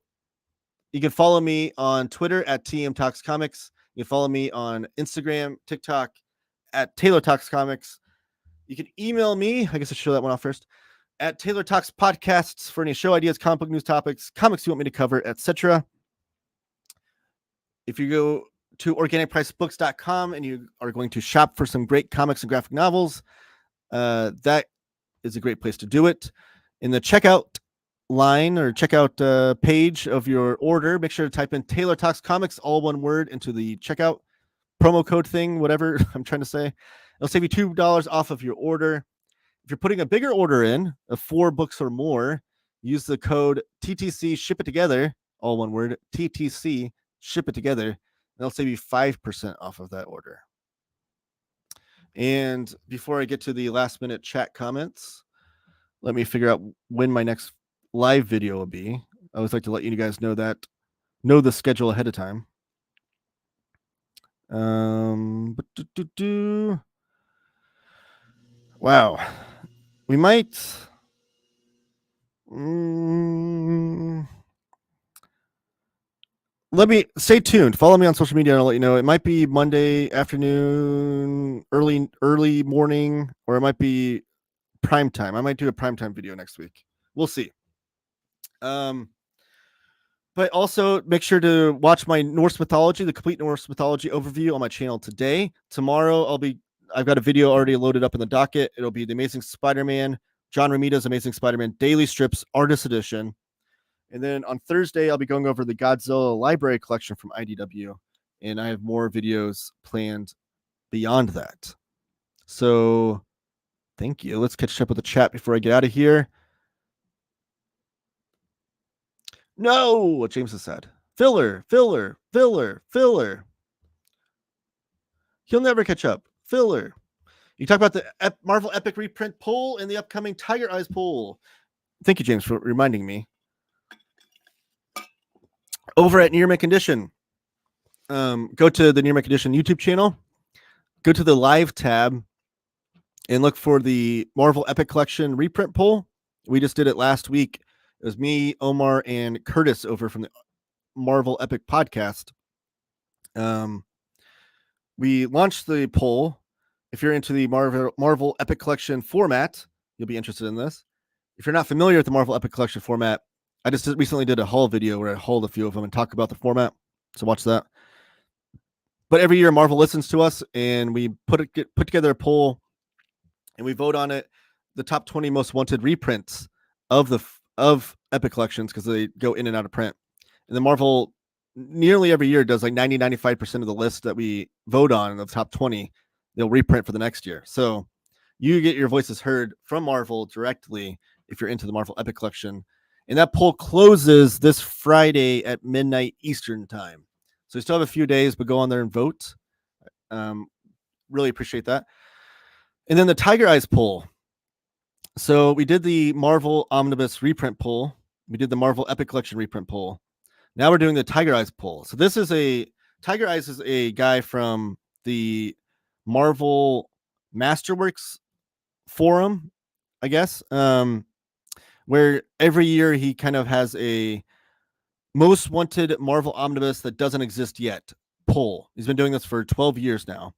you can follow me on Twitter at TM Talks Comics. You can follow me on Instagram, TikTok at Taylor Talks Comics. You can email me. I guess I'll show that one off first. At Taylor Talks Podcasts for any show ideas, comic book news topics, comics you want me to cover, etc. If you go to organicpricebooks.com and you are going to shop for some great comics and graphic novels, that is a great place to do it. In the checkout line or checkout page of your order, make sure to type in Taylor Talks Comics, all one word, into the checkout promo code thing, whatever I'm trying to say. It'll save you $2 off of your order. If you're putting a bigger order in of 4 books or more, use the code TTC Ship It Together, all one word, TTC Ship It Together. And it'll save you 5% off of that order. And before I get to the last minute chat comments, let me figure out when my next live video will be. I always like to let you guys know the schedule ahead of time. Wow. We might. Let me stay tuned. Follow me on social media and I'll let you know. It might be Monday afternoon, early morning, or it might be prime time. I might do a prime time video next week. We'll see. But also make sure to watch my Norse mythology, the complete Norse mythology overview on my channel today. Tomorrow I've got a video already loaded up in the docket. It'll be the Amazing Spider-Man, John Romita's Amazing Spider-Man Daily Strips Artist Edition. And then on Thursday, I'll be going over the Godzilla Library Collection from IDW. And I have more videos planned beyond that. So thank you. Let's catch up with the chat before I get out of here. No, what James has said. Filler. He'll never catch up. Filler. You talk about the Marvel Epic reprint poll and the upcoming Tiger Eyes poll. Thank you, James, for reminding me. Over at Near Mint Condition, go to the Near Mint Condition YouTube channel, go to the live tab, and look for the Marvel Epic Collection reprint poll. We just did it last week. It was me, Omar, and Curtis over from the Marvel Epic podcast. We launched the poll. If you're into the Marvel Epic Collection format, you'll be interested in this. If you're not familiar with the Marvel Epic Collection format, I just recently did a haul video where I hauled a few of them and talk about the format. So watch that. But every year Marvel listens to us and we put together a poll and we vote on it. The top 20 most wanted reprints of Epic Collections, because they go in and out of print. And then Marvel nearly every year does like 90-95% of the list that we vote on, of the top 20, they'll reprint for the next year. So you get your voices heard from Marvel directly if you're into the Marvel Epic Collection. And that poll closes this Friday at midnight Eastern time. So we still have a few days, but go on there and vote. Really appreciate that. And then the Tiger Eyes poll. So we did the Marvel Omnibus reprint poll. We did the Marvel Epic Collection reprint poll. Now we're doing the Tiger Eyes poll. So Tiger Eyes is a guy from the Marvel Masterworks forum, I guess, where every year he kind of has a most wanted Marvel Omnibus that doesn't exist yet poll. He's been doing this for 12 years now.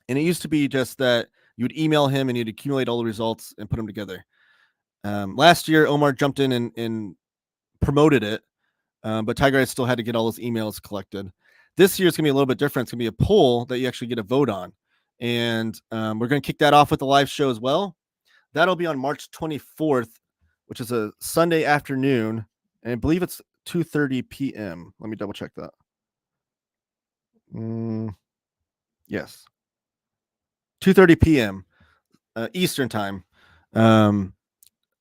And it used to be just that you'd email him and you'd accumulate all the results and put them together. Last year, Omar jumped in and promoted it, but Tiger Eyes still had to get all those emails collected. This year, it's going to be a little bit different. It's going to be a poll that you actually get a vote on. And we're going to kick that off with the live show as well. That'll be on March 24th, which is a Sunday afternoon. And I believe it's 2:30 p.m. Let me double check that. Yes. 2:30 p.m. Eastern time on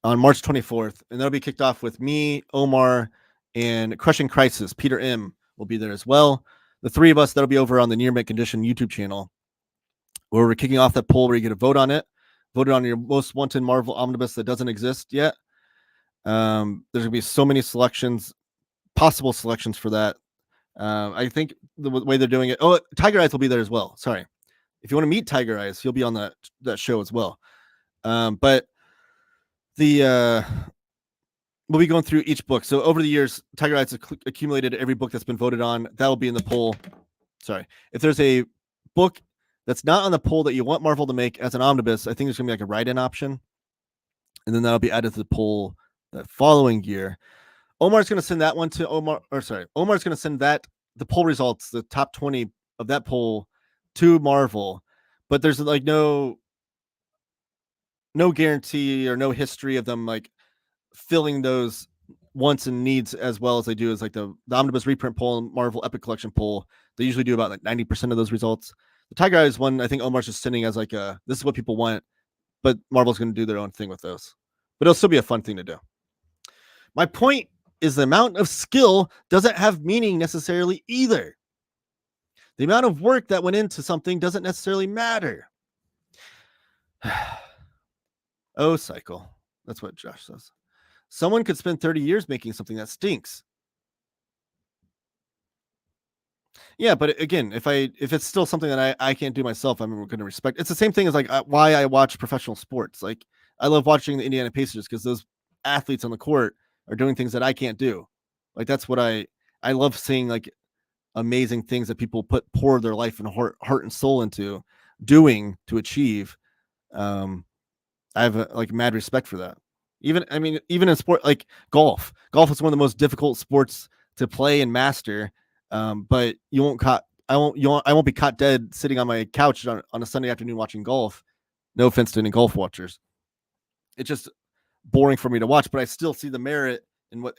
March 24th. And that'll be kicked off with me, Omar, and Crushing Crisis. Peter M. will be there as well. The three of us, that'll be over on the Near Mint Condition YouTube channel, where we're kicking off that poll where you get to vote on it. Voted on your most wanted Marvel Omnibus that doesn't exist yet. There's going to be so many possible selections for that. I think the way they're doing it. Oh, Tiger Eyes will be there as well. Sorry. If you want to meet Tiger Eyes, he'll be on that show as well. But we'll be going through each book. So over the years, Tiger Eyes accumulated every book that's been voted on. That'll be in the poll. Sorry. If there's a book that's not on the poll that you want Marvel to make as an omnibus, I think there's going to be like a write-in option. and then that'll be added to the poll the following year. Omar's going to send that one to Omar's going to send the poll results, the top 20 of that poll, to Marvel, but there's like no guarantee or no history of them like filling those wants and needs as well as they do as like the omnibus reprint poll and Marvel Epic Collection poll. They usually do about like 90% of those results. The Tiger Eyes one, I think Omar's just sending as like this is what people want, but Marvel's going to do their own thing with those. But it'll still be a fun thing to do. My point is the amount of skill doesn't have meaning necessarily either. The amount of work that went into something doesn't necessarily matter. Oh, cycle. That's what Josh says. Someone could spend 30 years making something that stinks. Yeah, but again, if it's still something that I can't do myself, I'm going to respect. It's the same thing as like why I watch professional sports. Like I love watching the Indiana Pacers because those athletes on the court are doing things that I can't do. Like that's what I love seeing, like amazing things that people pour their life and heart and soul into doing to achieve. I have like mad respect for that. Even in sport like golf is one of the most difficult sports to play and master. But you won't I won't be caught dead sitting on my couch on a Sunday afternoon watching golf. No offense to any golf watchers. It's just boring for me to watch, but I still see the merit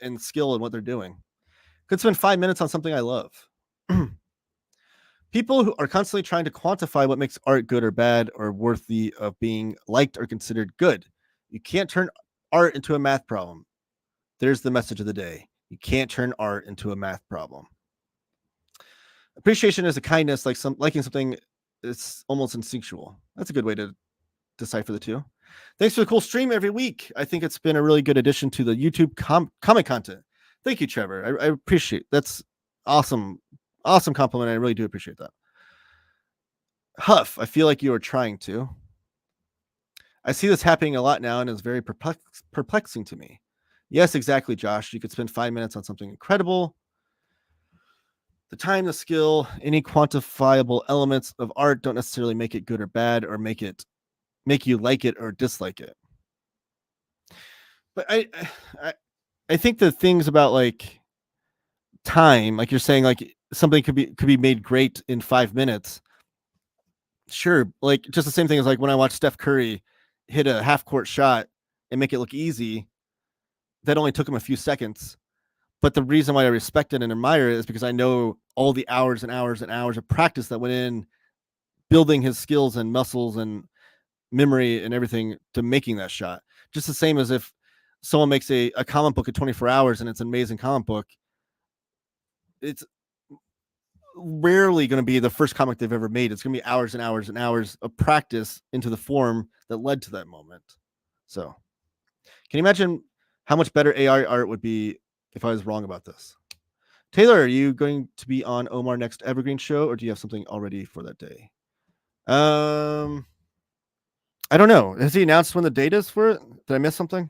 in skill and what they're doing. Could spend 5 minutes on something I love. People who are constantly trying to quantify what makes art good or bad or worthy of being liked or considered good. You can't turn art into a math problem. There's the message of the day. You can't turn art into a math problem. Appreciation is a kindness, like liking something is almost instinctual. That's a good way to decipher the two. Thanks for the cool stream every week. I think it's been a really good addition to the YouTube comic content. Thank you, Trevor. I appreciate that's awesome. Awesome compliment. I really do appreciate that. Huff, I feel like you are trying to. I see this happening a lot now, and it's very perplexing to me. Yes, exactly, Josh. You could spend 5 minutes on something incredible. The time, the skill, any quantifiable elements of art don't necessarily make it good or bad, or make you like it or dislike it. But I think the things about like time, like you're saying, like something could be made great in 5 minutes. Sure, like just the same thing as like when I watch Steph Curry hit a half court shot and make it look easy. That only took him a few seconds. But the reason why I respect it and admire it is because I know all the hours and hours and hours of practice that went in building his skills and muscles and memory and everything to making that shot. Just the same as if someone makes a comic book in 24 hours and it's an amazing comic book, it's rarely going to be the first comic they've ever made. It's going to be hours and hours and hours of practice into the form that led to that moment. So can you imagine how much better AI art would be if I was wrong about this? Taylor, are you going to be on Omar next Evergreen show, or do you have something already for that day? I don't know. Has he announced when the date is for it? Did I miss something?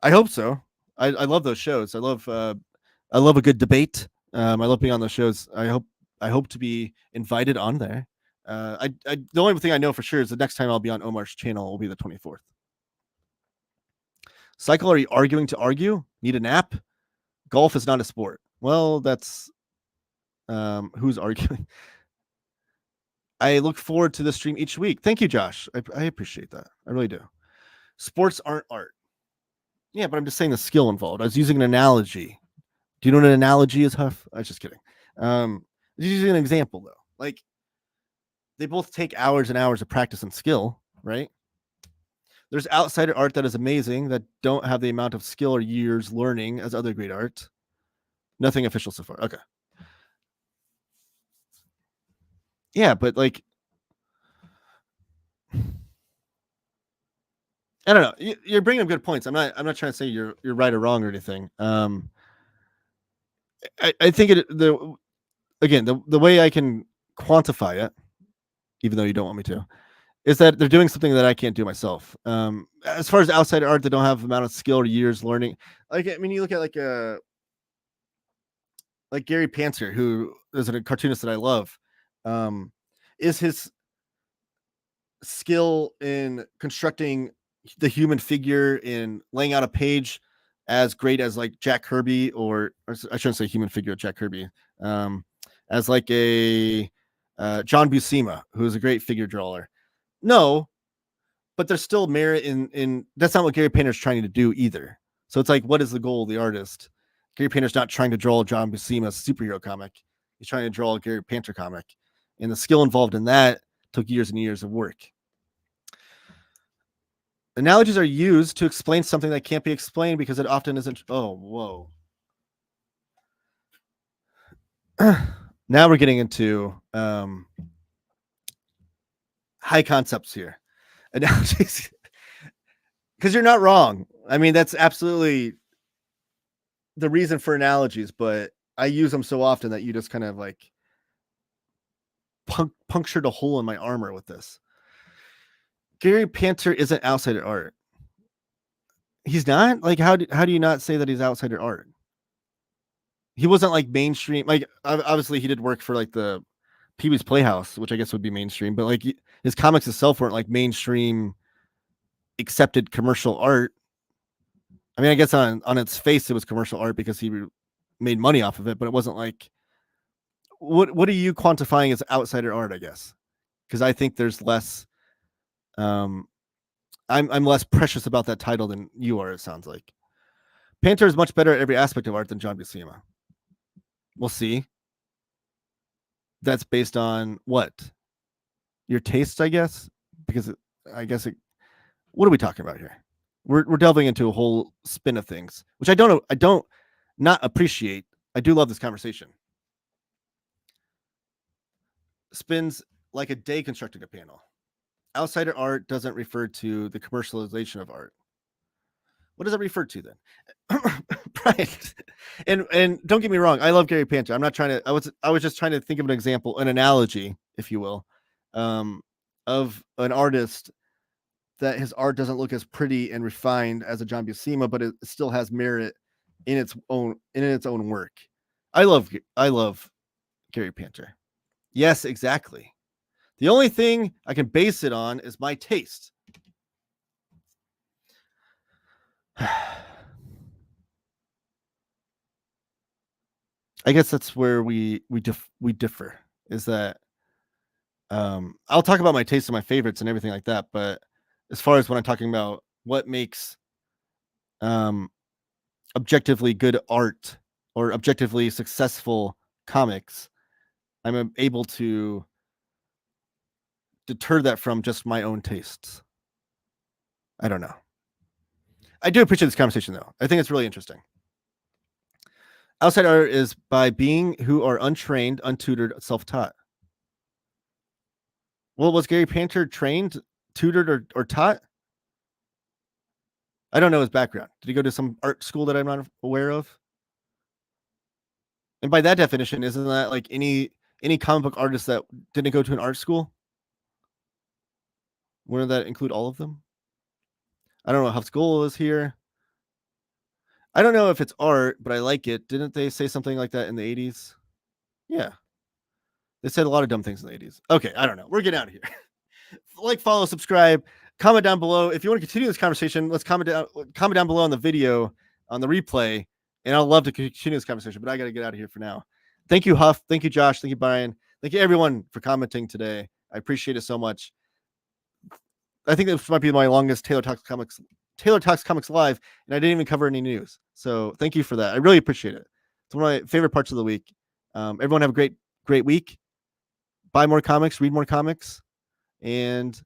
I hope so. I love those shows. I love a good debate. I love being on those shows. I hope to be invited on there. The only thing I know for sure is the next time I'll be on Omar's channel will be the 24th. Cycle, are you arguing to argue? Need a nap? Golf is not a sport. Well, that's who's arguing. I look forward to the stream each week. Thank you, Josh. I appreciate that. I really do. Sports aren't art. Yeah, but I'm just saying the skill involved. I was using an analogy. Do you know what an analogy is, Huff? I was just kidding. Just using an example though. Like they both take hours and hours of practice and skill, right? There's outsider art that is amazing that don't have the amount of skill or years learning as other great art. Nothing official so far. Okay. Yeah, but like I don't know. You're bringing up good points. I'm not trying to say you're right or wrong or anything. I think the way I can quantify it, even though you don't want me to, is that they're doing something that I can't do myself. As far as outside art, they don't have the amount of skill or years learning. Like I mean, you look at like Gary Panzer, who is a cartoonist that I love. Is his skill in constructing the human figure in laying out a page as great as like Jack Kirby, or I shouldn't say human figure Jack Kirby, as like a John Buscema, who's a great figure drawer. No, but there's still merit in that's not what Gary Painter's trying to do either. So it's like, what is the goal of the artist? Gary Painter's not trying to draw a John Buscema superhero comic. He's trying to draw a Gary Painter comic. And the skill involved in that took years and years of work. Analogies are used to explain something that can't be explained because it often isn't. Oh, whoa. Now we're getting into high concepts here. Analogies. Because you're not wrong. I mean, that's absolutely the reason for analogies, but I use them so often that you just kind of like punctured a hole in my armor with this. Gary Painter isn't outsider art. He's not? Like, how do you not say that he's outsider art? He wasn't like mainstream. Like, obviously he did work for like the Pee-wee's Playhouse, which I guess would be mainstream, but like his comics itself weren't like mainstream accepted commercial art. I mean, I guess on its face it was commercial art because he made money off of it, but it wasn't like, what are you quantifying as outsider art, I guess? Because I think there's less I'm less precious about that title than you are, it sounds like. Painter is much better at every aspect of art than John Buscema. We'll see. That's based on what? Your tastes, I guess? Because what are we talking about here? We're delving into a whole spin of things, which I don't not appreciate. I do love this conversation. Spins like a day constructing a panel. Outsider art doesn't refer to the commercialization of art. What does it refer to then? Right. And don't get me wrong, I love Gary Painter. I'm not trying to. I was just trying to think of an example, an analogy, if you will, of an artist that his art doesn't look as pretty and refined as a John Buscema, but it still has merit in its own work. I love Gary Painter. Yes, exactly. The only thing I can base it on is my taste. I guess that's where we differ. Is that I'll talk about my taste and my favorites and everything like that, but as far as when I'm talking about what makes objectively good art or objectively successful comics, I'm able to deter that from just my own tastes. I don't know. I do appreciate this conversation, though. I think it's really interesting. Outside art is by being who are untrained, untutored, self-taught. Well, was Gary Painter trained, tutored, or taught? I don't know his background. Did he go to some art school that I'm not aware of? And by that definition, isn't that like any comic book artist that didn't go to an art school? Wouldn't that include all of them? I don't know how school is here. I don't know if it's art, but I like it. Didn't they say something like that in the 80s? Yeah. They said a lot of dumb things in the 80s. Okay, I don't know. We're getting out of here. Like, follow, subscribe, comment down below. If you want to continue this conversation, let's comment down below on the video, on the replay, and I'll love to continue this conversation, but I got to get out of here for now. Thank you, Huff. Thank you, Josh. Thank you, Brian. Thank you, everyone, for commenting today. I appreciate it so much. I think this might be my longest Taylor Talks Comics live, and I didn't even cover any news. So thank you for that. I really appreciate it. It's one of my favorite parts of the week. Everyone have a great week. Buy more comics, read more comics, and